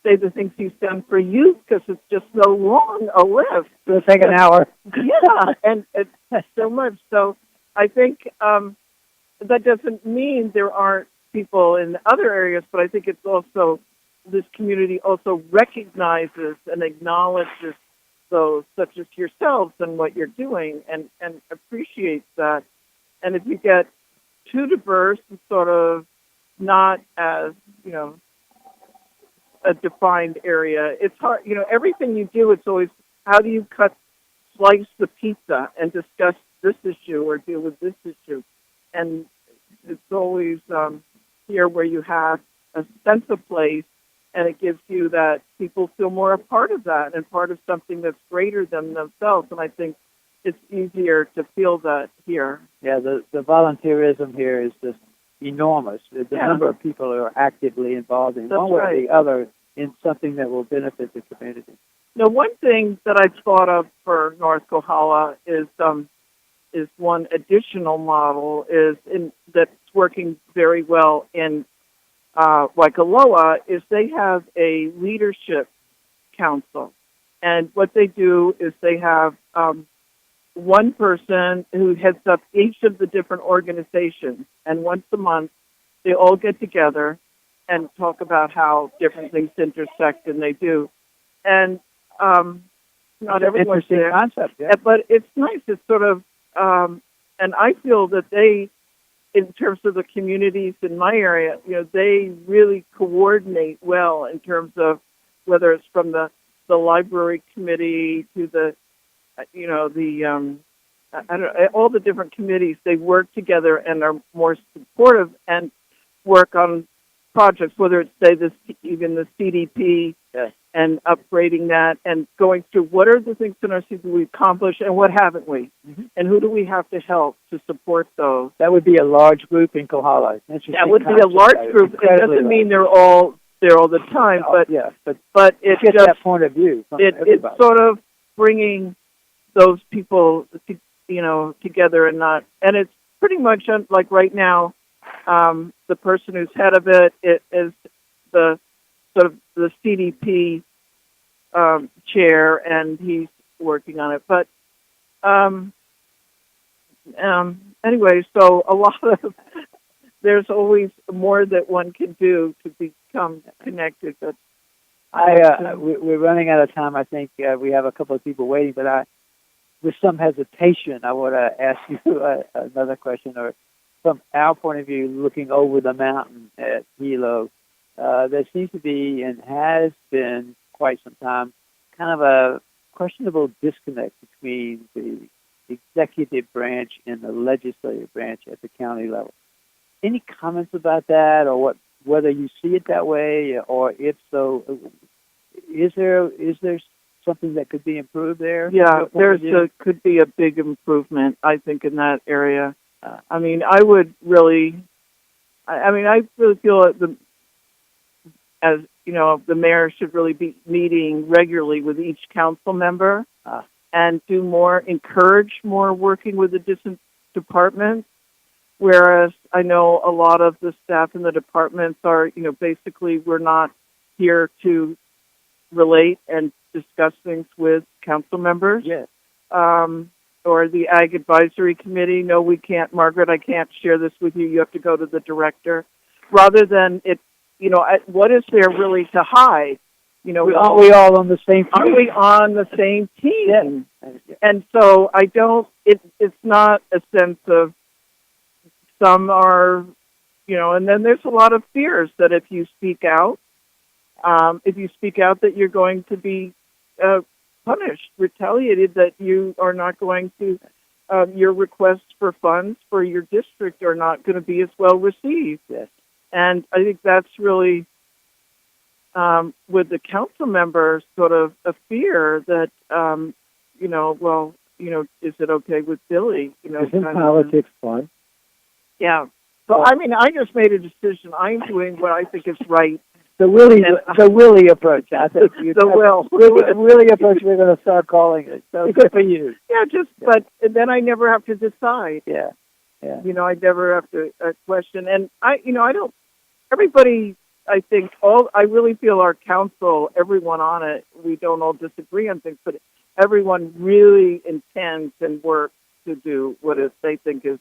say the things he's done for youth, because it's just so long a list. It'll take an hour. Yeah, and it's so much. So I think that doesn't mean there aren't people in other areas, but I think it's also, this community also recognizes and acknowledges those, such as yourselves, and what you're doing, and appreciates that. And if you get too diverse and sort of not as, a defined area, it's hard. Everything you do, it's always, how do you slice the pizza and discuss this issue or deal with this issue? And it's always here where you have a sense of place, and it gives you that people feel more a part of that and part of something that's greater than themselves. And I think it's easier to feel that here. Yeah, the volunteerism here is just enormous. The number of people who are actively involved in one way or the other in something that will benefit the community. Now, one thing that I thought of for North Kohala is one additional model that's working very well in Waikoloa, is they have a leadership council. And what they do is they have one person who heads up each of the different organizations. And once a month, they all get together and talk about how different things intersect, and they do. And not everyone's there. Concept, but it's nice. It's sort of, and I feel that they, in terms of the communities in my area, they really coordinate well in terms of whether it's from the library committee to the, all the different committees. They work together and are more supportive and work on projects, whether it's, say, even the CDP and upgrading that and going through what are the things in our city we've accomplished and what haven't we, and who do we have to help to support those. That would be a large group in Kohala. That would be a large group. It doesn't mean they're all there all the time, but it's just just that point of view. it's sort of bringing those people, together and it's pretty much like right now, the person who's head of it is the sort of the CDP chair, and he's working on it. But anyway, so a lot of there's always more that one can do to become connected. But we're running out of time. I think we have a couple of people waiting, but with some hesitation, I want to ask you another question. Or from our point of view, looking over the mountain at Hilo, there seems to be and has been quite some time kind of a questionable disconnect between the executive branch and the legislative branch at the county level. Any comments about that, or whether you see it that way, or if so, is there something that could be improved there? Yeah, could be a big improvement, I think, in that area. I really feel the mayor should really be meeting regularly with each council member and encourage more working with the different departments. Whereas I know a lot of the staff in the departments are, basically we're not here to relate and discuss things with council members. Yes. Or the Ag Advisory Committee. No, we can't, Margaret, I can't share this with you. You have to go to the director. Rather than what is there really to hide? Aren't we all on the same team? Are we on the same team? Yes. And so it's not a sense of some are, and then there's a lot of fears that if you speak out that you're going to be punished, retaliated, that you are not going to, your requests for funds for your district are not going to be as well received. Yes. And I think that's really, with the council members, sort of a fear that, is it okay with Billy? Isn't politics fun? Yeah. So, I just made a decision. I'm doing what I think is right. The Willie approach. I think Willie approach. We're going to start calling it. So good for you. Yeah, but then I never have to decide. Yeah. I never have to question. And I don't. Everybody, I think, I really feel our council, everyone on it, we don't all disagree on things, but everyone really intends and works to do what they think is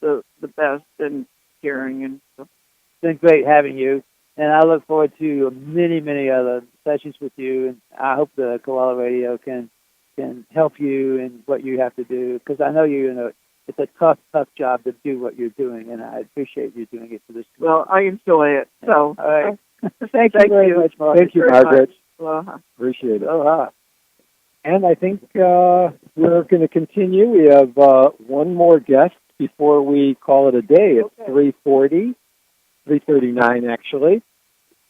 the best and caring and stuff. It's been great having you. And I look forward to many, many other sessions with you. And I hope the Kohala Radio can help you in what you have to do. Because I know it's a tough job to do what you're doing. And I appreciate you doing it for this community. Well, I enjoy it. So, all right. Thank you very much, Margaret. Thank you, Margaret. Aloha. Appreciate it. Aloha. And I think we're going to continue. We have one more guest before we call it a day. It's 3:39 actually,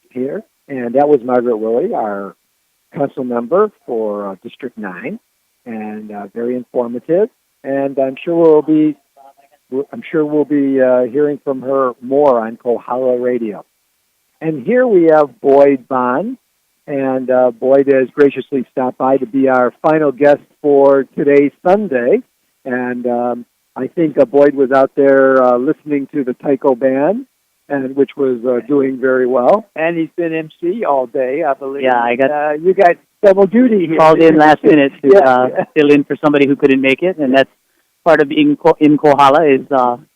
here. And that was Margaret Willie, our council member for District 9, and very informative. And I'm sure we'll be hearing from her more on Kohala Radio. And here we have Boyd Bond, and Boyd has graciously stopped by to be our final guest for today's Sunday. And I think Boyd was out there listening to the taiko band, and which was doing very well. And he's been MC all day, I believe. Yeah, I got you got double duty here. Called in last minute to fill in for somebody who couldn't make it, and that's part of being in Kohala is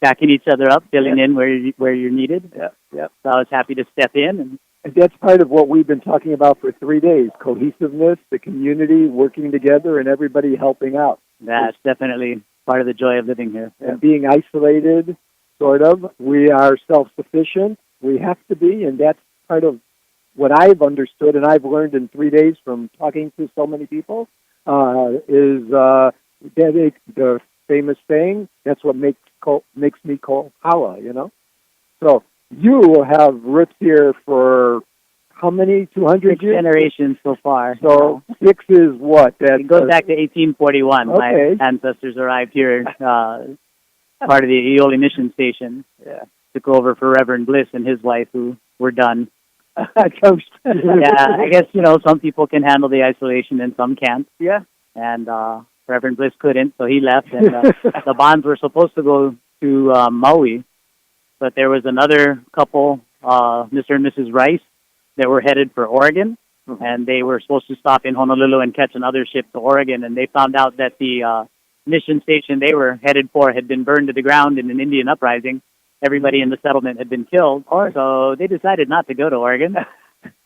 backing each other up, filling in where you're needed. Yep. So I was happy to step in, and that's part of what we've been talking about for 3 days: cohesiveness, the community working together, and everybody helping out. That's definitely part of the joy of living here. And being isolated, sort of, we are self-sufficient. We have to be, and that's part of what I've understood and I've learned in 3 days from talking to so many people. Is the famous saying, that's what makes me Kohala, So you will have roots here for how many? 200 6 years? generations so far. So 6 is what? It goes back to 1841. Okay. My ancestors arrived here, part of the Iole Mission Station. Yeah. Took over for Reverend Bliss and his wife, who were done. Toast. Yeah, I guess, some people can handle the isolation and some can't. Yeah. And Reverend Bliss couldn't, so he left. And the bonds were supposed to go to Maui, but there was another couple, Mr. and Mrs. Rice, that were headed for Oregon. Mm-hmm. And they were supposed to stop in Honolulu and catch another ship to Oregon. And they found out that the mission station they were headed for had been burned to the ground in an Indian uprising. Everybody in the settlement had been killed, so they decided not to go to Oregon.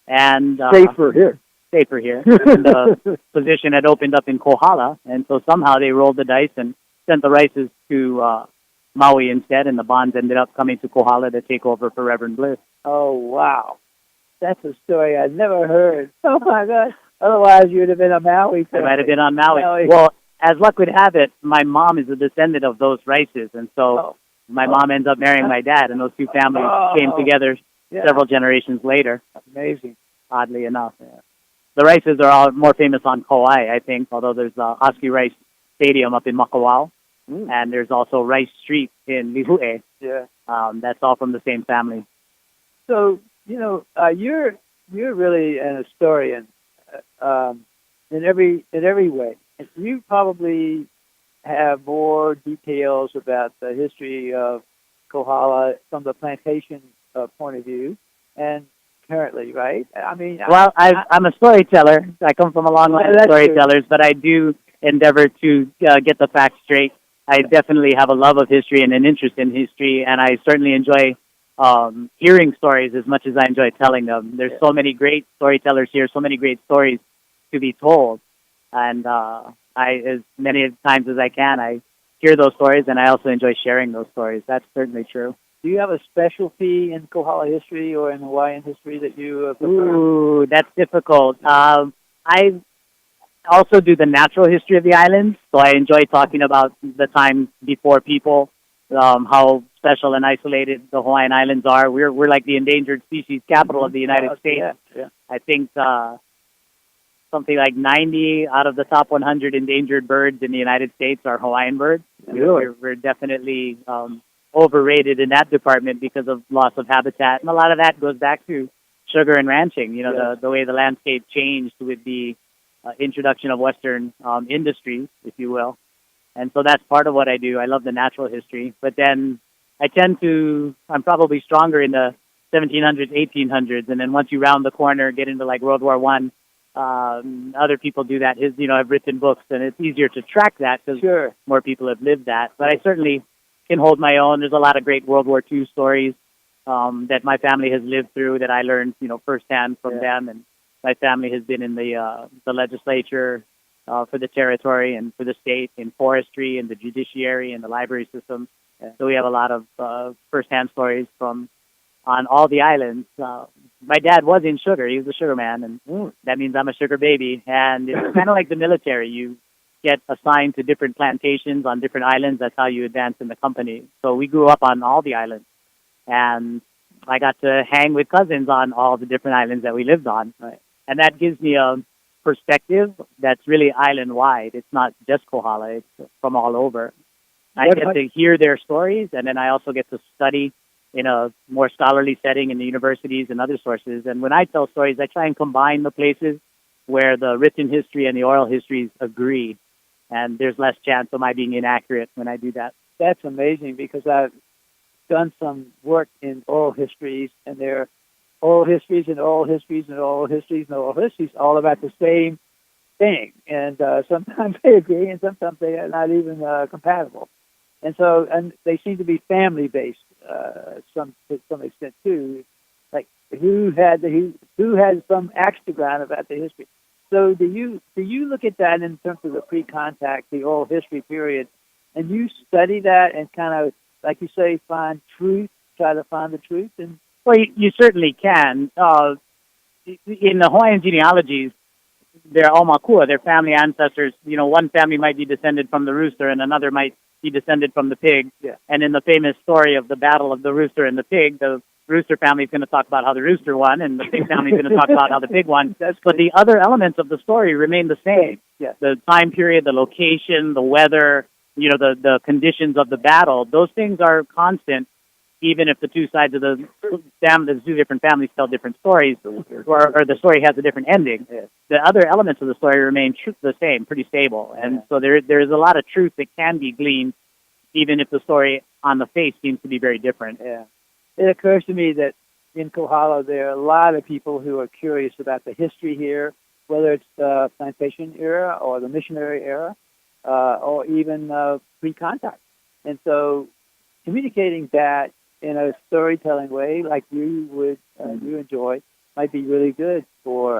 And safer here. Safer here. And the position had opened up in Kohala, and so somehow they rolled the dice and sent the Rices to Maui instead, and the bonds ended up coming to Kohala to take over for Reverend Bliss. Oh, wow. That's a story I'd never heard. Oh, my God. Otherwise, you would have been on Maui. I might have been on Maui. Well, as luck would have it, my mom is a descendant of those Rices, and so my mom ends up marrying my dad, and those two families came together several generations later. Amazing. Oddly enough. Yeah. The Rices are all more famous on Kauai, I think, although there's Oski Rice Stadium up in Makawao, and there's also Rice Street in Lihue. Yeah. That's all from the same family. So, you're really an historian in every way. You probably have more details about the history of Kohala from the plantation point of view, and currently, right? I mean, well, I'm a storyteller. I come from a long line of storytellers, but I do endeavor to get the facts straight. I definitely have a love of history and an interest in history, and I certainly enjoy hearing stories as much as I enjoy telling them. There's so many great storytellers here, so many great stories to be told, and as many times as I can, I hear those stories, and I also enjoy sharing those stories. That's certainly true. Do you have a specialty in Kohala history or in Hawaiian history that you prefer? Ooh, that's difficult. I also do the natural history of the islands, so I enjoy talking about the time before people, how special and isolated the Hawaiian Islands are. We're like the endangered species capital of the United States. Yeah. I think something like 90 out of the top 100 endangered birds in the United States are Hawaiian birds. Really? We're definitely overrated in that department because of loss of habitat. And a lot of that goes back to sugar and ranching, the way the landscape changed with the introduction of Western industries, if you will. And so that's part of what I do. I love the natural history. But then I'm probably stronger in the 1700s, 1800s. And then once you round the corner, get into like World War I, other people do that. Have written books, and it's easier to track that because more people have lived that. But I certainly can hold my own. There's a lot of great World War II stories that my family has lived through that I learned, firsthand from them. And my family has been in the legislature for the territory and for the state, in forestry and the judiciary and the library system. So we have a lot of firsthand stories on all the islands. My dad was in sugar. He was a sugar man, and that means I'm a sugar baby. And it's kind of like the military. You get assigned to different plantations on different islands. That's how you advance in the company. So we grew up on all the islands, and I got to hang with cousins on all the different islands that we lived on. Right. And that gives me a perspective that's really island-wide. It's not just Kohala. It's from all over. I get to hear their stories, and then I also get to study in a more scholarly setting in the universities and other sources. And when I tell stories, I try and combine the places where the written history and the oral histories agree. And there's less chance of my being inaccurate when I do that. That's amazing, because I've done some work in oral histories, and there are oral histories and oral histories and oral histories and oral histories all about the same thing. And sometimes they agree, and sometimes they are not even compatible. And they seem to be family-based to some extent too. Like who had some axe to grind about the history. So do you look at that in terms of the pre-contact, the oral history period, and you study that and kind of, like you say, try to find the truth? And well, you certainly can. In the Hawaiian genealogies, they're all makua, their family ancestors. One family might be descended from the rooster, and another might be descended from the pig. Yeah. And in the famous story of the battle of the rooster and the pig, the rooster family is going to talk about how the rooster won, and the pig family is going to talk about how the pig won. But the other elements of the story remain the same. Yes. The time period, the location, the weather, the conditions of the battle, those things are constant, even if the two sides of the two different families tell different stories, or the story has a different ending. Yes. The other elements of the story remain the same, pretty stable. And so there's a lot of truth that can be gleaned, even if the story on the face seems to be very different. Yeah. It occurs to me that in Kohala there are a lot of people who are curious about the history here, whether it's the plantation era or the missionary era, or even pre-contact. And so communicating that in a storytelling way like you enjoy might be really good for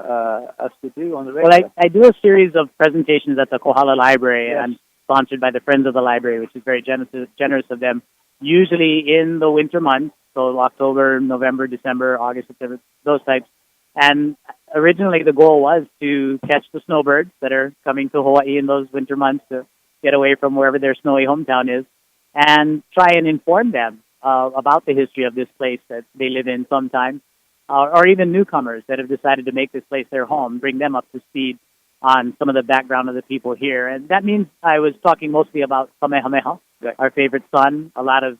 us to do on the radio. Well, I do a series of presentations at the Kohala Library, Yes. and I'm sponsored by the Friends of the Library, which is very generous of them, usually in the winter months, so October, November, December, August, September, those types. And originally the goal was to catch the snowbirds that are coming to Hawaii in those winter months to get away from wherever their snowy hometown is, and try and inform them about the history of this place that they live in sometimes, or even newcomers that have decided to make this place their home, bring them up to speed on some of the background of the people here. And that means I was talking mostly about Kamehameha, our favorite son, a lot of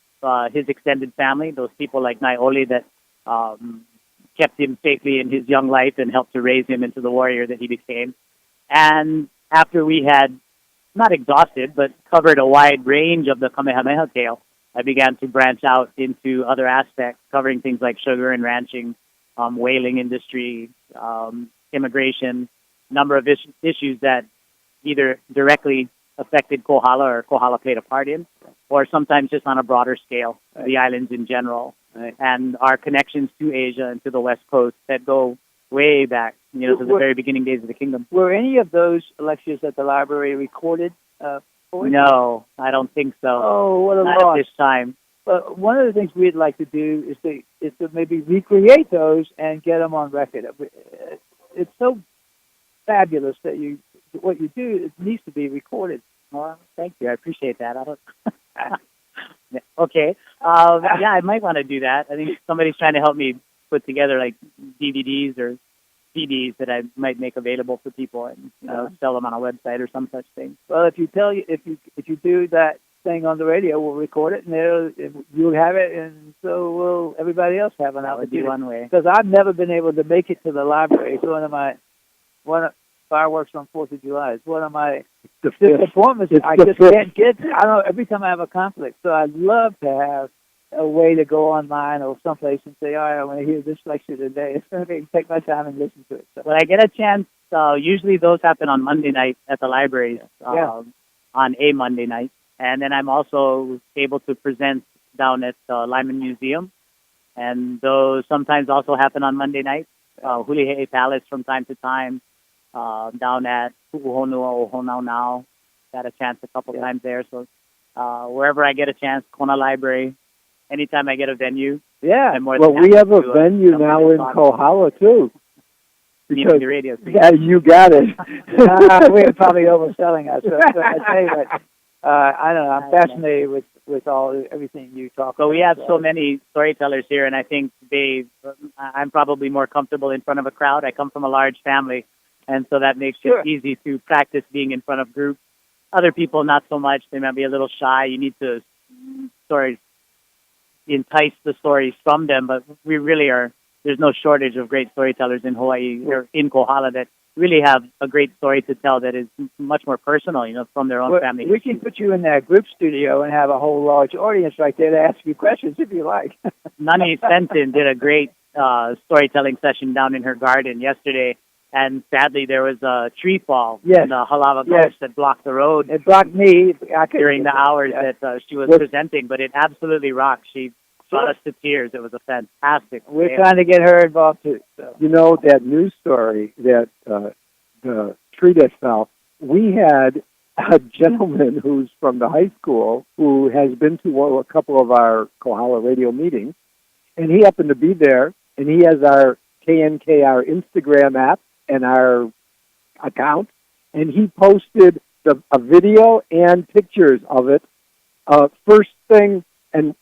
his extended family, those people like Naiole that kept him safely in his young life and helped to raise him into the warrior that he became. And after we had not exhausted, but covered a wide range of the Kamehameha tale, I began to branch out into other aspects, covering things like sugar and ranching, whaling industry, immigration, number of issues that either directly affected Kohala or Kohala played a part in, or sometimes just on a broader scale, the islands in general, and our connections to Asia and to the West Coast that go way back, to the very beginning days of the kingdom. Were any of those lectures at the library recorded? No, I don't think so. Oh, what a Not loss. at this time. But one of the things we'd like to do is to maybe recreate those and get them on record. It's so fabulous that what you do, it needs to be recorded. Well, thank you. I appreciate that. I don't. Okay. Yeah, I might want to do that. I think somebody's trying to help me put together like DVDs or CDs that I might make available for people and sell them on a website or some such thing. Well, if you do that thing on the radio, we'll record it and you'll have it, and so will everybody else have an That would be opportunity. one way. Because I've never been able to make it to the library. It's one of fireworks on 4th of July. It's one of my disappointments. I just can't get. I don't know. Every time I have a conflict, so I'd love to have a way to go online or someplace and say, all right, I want to hear this lecture today. It's going to take my time and listen to it. So. When I get a chance, usually those happen on Monday night at the libraries, on a Monday night. And then I'm also able to present down at the Lyman Museum. And those sometimes also happen on Monday nights. Hulihe'e Palace from time to time, down at Pu'uhonua Ohonau now. Got a chance a couple times there. So wherever I get a chance, Kona Library, anytime I get a venue. Yeah. I'm more Well, than we happy have a to, venue now in Kohala, too. Because, the radio yeah, you got it. We're probably overselling us. So I tell you what, I don't know. I'm fascinated with everything you talk about. So we have so many storytellers here, and I think I'm probably more comfortable in front of a crowd. I come from a large family, and so that makes it easy to practice being in front of groups. Other people, not so much. They might be a little shy. You need to entice the stories from them, but we really are. There's no shortage of great storytellers in Hawaii or in Kohala that really have a great story to tell that is much more personal, from their own family. We can put you in that group studio and have a whole large audience right there to ask you questions if you like. Nani Fenton did a great storytelling session down in her garden yesterday, and sadly there was a tree fall in the Halawa Gulch that blocked the road. It blocked me during the hours that she was presenting, but it absolutely rocked. She brought us to tears. It was a fantastic. We're trying to get her involved too. So. That news story that the tree that fell, we had a gentleman who's from the high school who has been to a couple of our Kohala radio meetings, and he happened to be there, and he has our KNKR Instagram app and our account, and he posted a video and pictures of it first thing and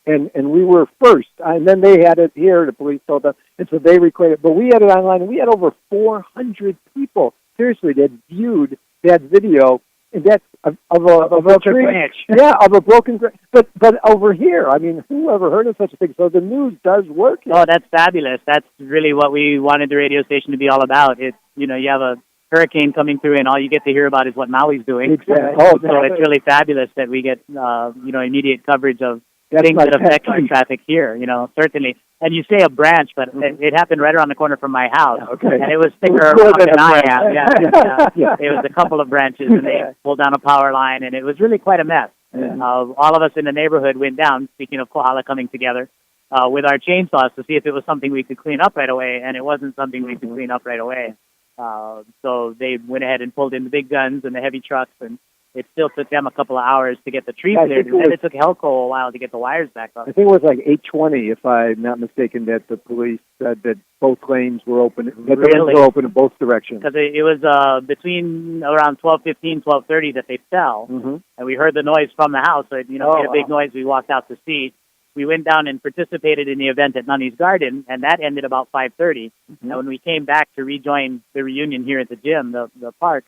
we were first. And then they had it here. The police told us, and so they recorded. But we had it online, and we had over 400 people. Seriously, that viewed that video, and that's of a broken tree. branch. Yeah, of a broken branch. But over here, I mean, who ever heard of such a thing? So the news does work here. Oh, that's fabulous. That's really what we wanted the radio station to be all about. It's, you have a hurricane coming through, and all you get to hear about is what Maui's doing. Exactly. So it's really fabulous that we get, immediate coverage of things that affect our traffic here, certainly. And you say a branch, but it happened right around the corner from my house. Okay. And it was thicker than I am. Yeah. It was a couple of branches, and they pulled down a power line, and it was really quite a mess. Yeah. All of us in the neighborhood went down, speaking of Kohala coming together, with our chainsaws to see if it was something we could clean up right away, and it wasn't something we could clean up right away. So they went ahead and pulled in the big guns and the heavy trucks, and it still took them a couple of hours to get the tree cleared, and then it took Helco a while to get the wires back up. I think it was like 8:20, if I'm not mistaken, that the police said that both lanes were open. That the lanes were open in both directions. Because it was between around 12:15, 12:30 that they fell, and we heard the noise from the house. So it made a big noise. We walked out to see. We went down and participated in the event at Nunny's Garden, and that ended about 5:30. And when we came back to rejoin the reunion here at the gym, the park,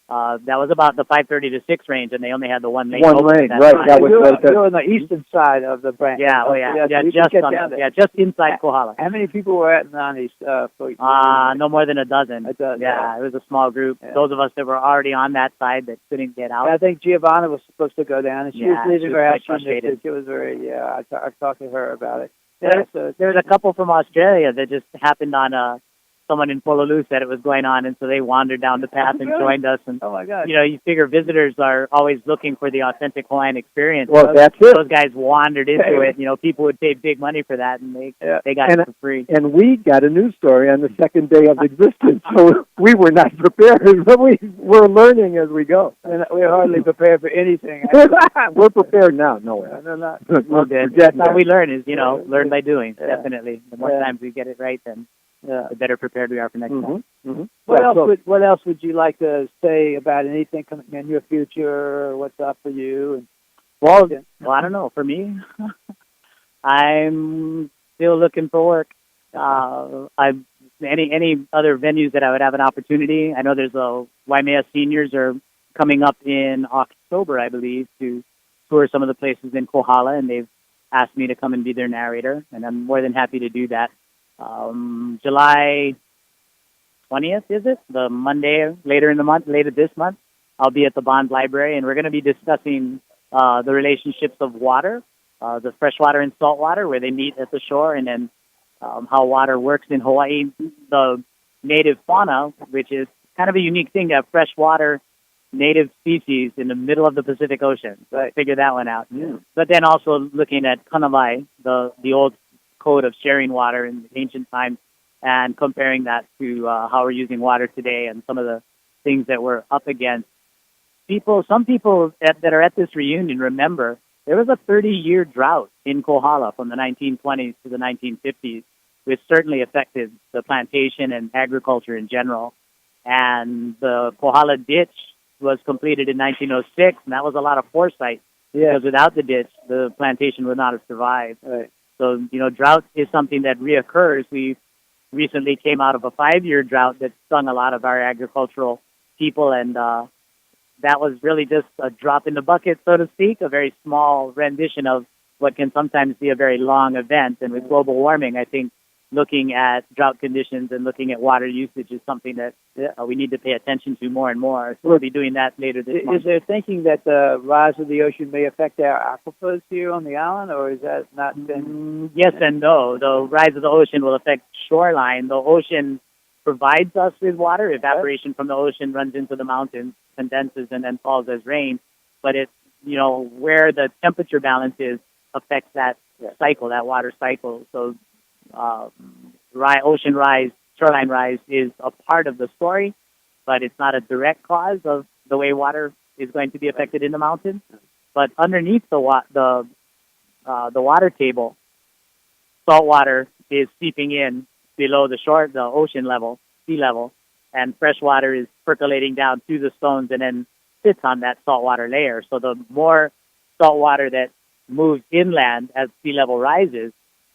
that was about the 5:30 to 6 range, and they only had the one lane. One lane, right? That was you're on the eastern side of the branch. Yeah, just inside Kohala. How many people were at Nani's? No more than a dozen. It was a small group. Yeah. Those of us that were already on that side that couldn't get out. I think Giovanna was supposed to go down, and she was leaving her house. Frustrated. She was very. I talked to her about it. There's a couple from Australia that just happened on someone in Pololu said it was going on, and so they wandered down the path and joined us. And oh my God! You figure visitors are always looking for the authentic Hawaiian experience. Well, that's it. Those guys wandered into it. People would pay big money for that, and they got it for free. And we got a news story on the second day of existence, so we were not prepared, but we were learning as we go. And we're hardly prepared for anything. We're prepared now. No, we're not. Well, that's how we learn is learn by doing. Definitely, the more times we get it right, then. The better prepared we are for next time. What else would you like to say about anything coming in your future? What's up for you? Well, I don't know. For me, I'm still looking for work. Any other venues that I would have an opportunity. I know there's a Waimea seniors are coming up in October, I believe, to tour some of the places in Kohala, and they've asked me to come and be their narrator, and I'm more than happy to do that. July 20th, is it? The Monday later this month, I'll be at the Bond Library, and we're going to be discussing the relationships of water, the freshwater and saltwater, where they meet at the shore, and then how water works in Hawaii, the native fauna, which is kind of a unique thing to have freshwater native species in the middle of the Pacific Ocean. So I figured that one out. Yeah. But then also looking at Kanawai, the old code of sharing water in ancient times, and comparing that to how we're using water today and some of the things that we're up against. Some people that are at this reunion remember there was a 30-year drought in Kohala from the 1920s to the 1950s, which certainly affected the plantation and agriculture in general. And the Kohala ditch was completed in 1906, and that was a lot of foresight, because without the ditch, the plantation would not have survived. Right. So, drought is something that reoccurs. We recently came out of a 5-year drought that stung a lot of our agricultural people, and that was really just a drop in the bucket, so to speak, a very small rendition of what can sometimes be a very long event. And with global warming, I think looking at drought conditions and looking at water usage is something that we need to pay attention to more and more. So we'll be doing that later this month. Is there thinking that the rise of the ocean may affect our aquifers here on the island, or is that not been... Yes and no. The rise of the ocean will affect shoreline. The ocean provides us with water. Evaporation from the ocean runs into the mountains, condenses, and then falls as rain. But it's, where the temperature balance is affects that cycle, that water cycle. So ocean rise, shoreline rise is a part of the story, but it's not a direct cause of the way water is going to be affected in the mountains. But underneath the water table, salt water is seeping in below the ocean level, sea level, and fresh water is percolating down through the stones and then sits on that saltwater layer. So the more salt water that moves inland as sea level rises,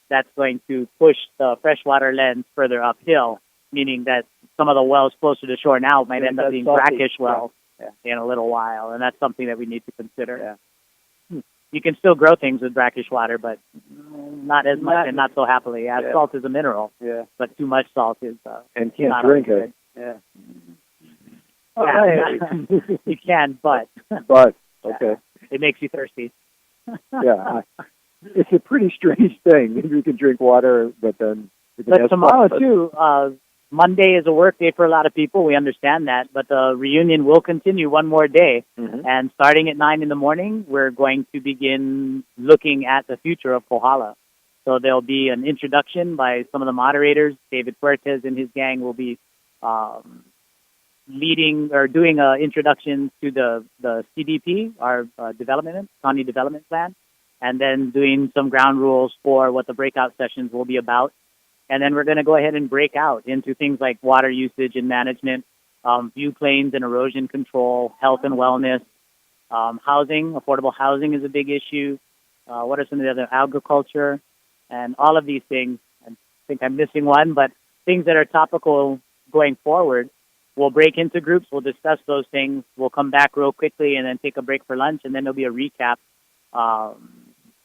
that's going to push the freshwater lens further uphill, meaning that some of the wells closer to shore now might end up being brackish wells in a little while, and that's something that we need to consider. You can still grow things with brackish water, but not as much and not so happily. Salt is a mineral, but too much salt is and can't not drink good. it. You can, but okay, it makes you thirsty. It's a pretty strange thing. You can drink water, but then but tomorrow too. Monday is a work day for a lot of people. We understand that, but the reunion will continue one more day. And starting at 9 in the morning, we're going to begin looking at the future of Kohala. So there'll be an introduction by some of the moderators. David Fuertes and his gang will be leading or doing an introduction to the CDP, our county development plan, and then doing some ground rules for what the breakout sessions will be about. And then we're going to go ahead and break out into things like water usage and management, view planes and erosion control, health and wellness, housing. Affordable housing is a big issue. What are some of the other agriculture? And all of these things, I think I'm missing one, but things that are topical going forward. We'll break into groups. We'll discuss those things. We'll come back real quickly and then take a break for lunch. And then there'll be a recap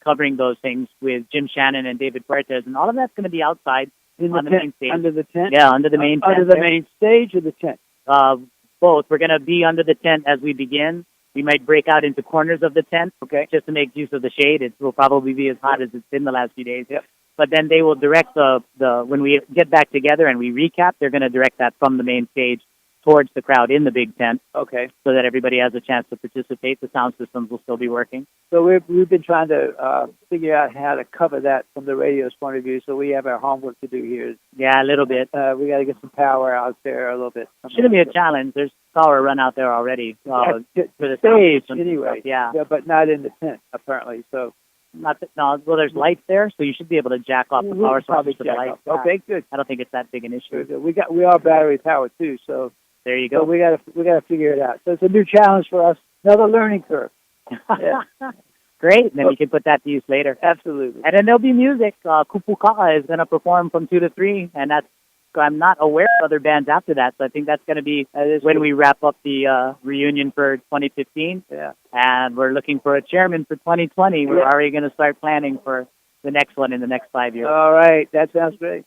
covering those things with Jim Shannon and David Fuertes. And all of that's going to be outside on the main stage. Under the tent? Yeah, under the main tent. Under the main stage or the tent? Both. We're going to be under the tent as we begin. We might break out into corners of the tent, just to make use of the shade. It will probably be as hot as it's been the last few days. But then they will direct when we get back together and we recap, they're going to direct that from the main stage towards the crowd in the big tent. So that everybody has a chance to participate. The sound systems will still be working. So we've been trying to figure out how to cover that from the radio's point of view. So we have our homework to do here. Yeah, a little bit. We got to get some power out there a little bit. Shouldn't be a challenge. There's power run out there already for the stage sound anyway. Yeah, but not in the tent apparently. So well, there's lights there, so you should be able to jack off the power source to the lights. Okay, good. I don't think it's that big an issue. Good. We are battery powered too, so there you go. So we gotta figure it out. So it's a new challenge for us. Another learning curve. Great. And then we can put that to use later. Absolutely. And then there'll be music. Kupuka'a is going to perform from 2 to 3, and I'm not aware of other bands after that, so I think that's going to be when we wrap up the reunion for 2015. And we're looking for a chairman for 2020. We're already going to start planning for the next one in the next 5 years. All right. That sounds great.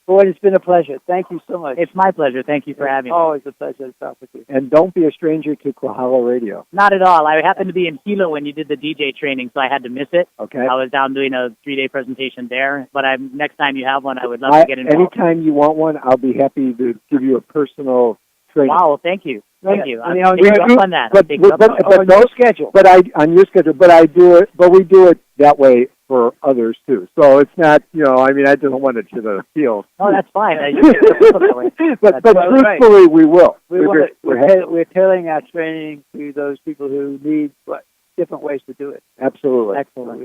Boy, it's been a pleasure. Thank you so much. It's my pleasure. Thank you for having me. Always a pleasure to talk with you. And don't be a stranger to Kohala Radio. Not at all. I happened to be in Hilo when you did the DJ training, so I had to miss it. Okay. I was down doing a 3-day presentation there. But next time you have one, I would love to get involved. Anytime you want one, I'll be happy to give you a personal training. Wow, thank you. Thank you. On that. No schedule. But on your schedule. But I do it. But we do it that way for others too. So it's not, I don't want it to feel. Oh, that's fine. But truthfully, we will. We're tailoring our training to those people who need different ways to do it. Absolutely. Excellent.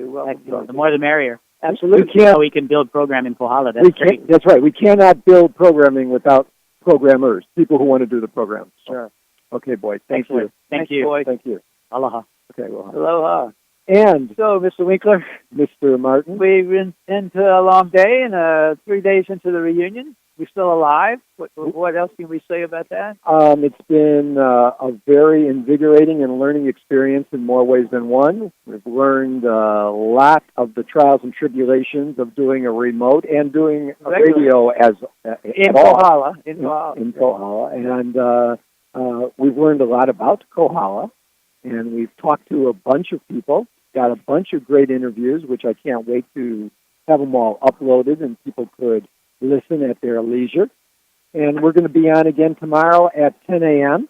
The more the merrier. Absolutely. We can build program in Kohala. That's great. That's right. We cannot build programming without programmers, people who want to do the program. Sure. Okay, boy. Thank you. Thank you. Boy. Thank you. Aloha. Okay, aloha. Aloha. And so, Mr. Winkler, Mr. Martin, we've been into a long day and 3 days into the reunion. We're still alive. What else can we say about that? It's been a very invigorating and learning experience in more ways than one. We've learned a lot of the trials and tribulations of doing a remote and doing a radio in Kohala. In Kohala. And we've learned a lot about Kohala, and we've talked to a bunch of people, got a bunch of great interviews, which I can't wait to have them all uploaded and people could listen at their leisure. And we're going to be on again tomorrow at 10 a.m.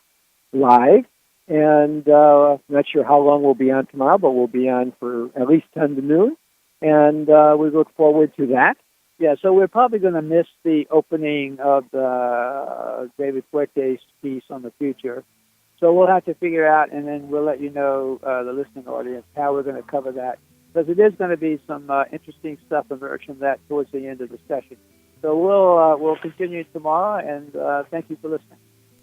live. And not sure how long we'll be on tomorrow, but we'll be on for at least 10 to noon. And we look forward to that. Yeah, so we're probably going to miss the opening of the David Fuertes piece on the future. So we'll have to figure out, and then we'll let you know, the listening audience, how we're going to cover that. Because it is going to be some interesting stuff emerge from that towards the end of the session. So we'll continue tomorrow, and thank you for listening.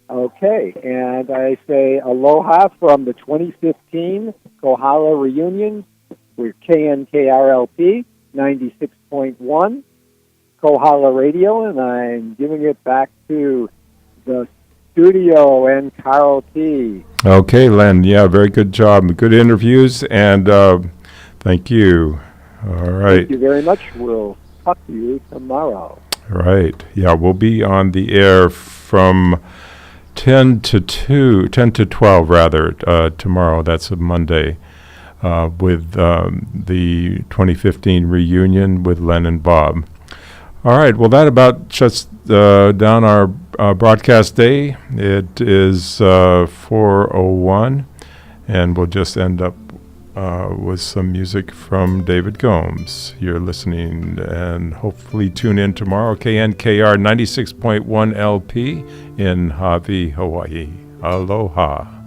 Okay, and I say aloha from the 2015 Kohala Reunion We're KNKRLP 96.1 Kohala Radio, and I'm giving it back to the studio and Carl T. Okay, Len. Yeah, very good job. Good interviews, and thank you. All right. Thank you very much. We'll talk to you tomorrow. Right. Yeah, we'll be on the air from 10 to 12 rather, tomorrow. That's a Monday, with the 2015 reunion with Len and Bob. All right. Well, that about shuts down our broadcast day. It is 4:01, and we'll just end up with some music from David Gomes. You're listening, and hopefully tune in tomorrow. KNKR 96.1 LP in Hawaii, Hawaii. Aloha.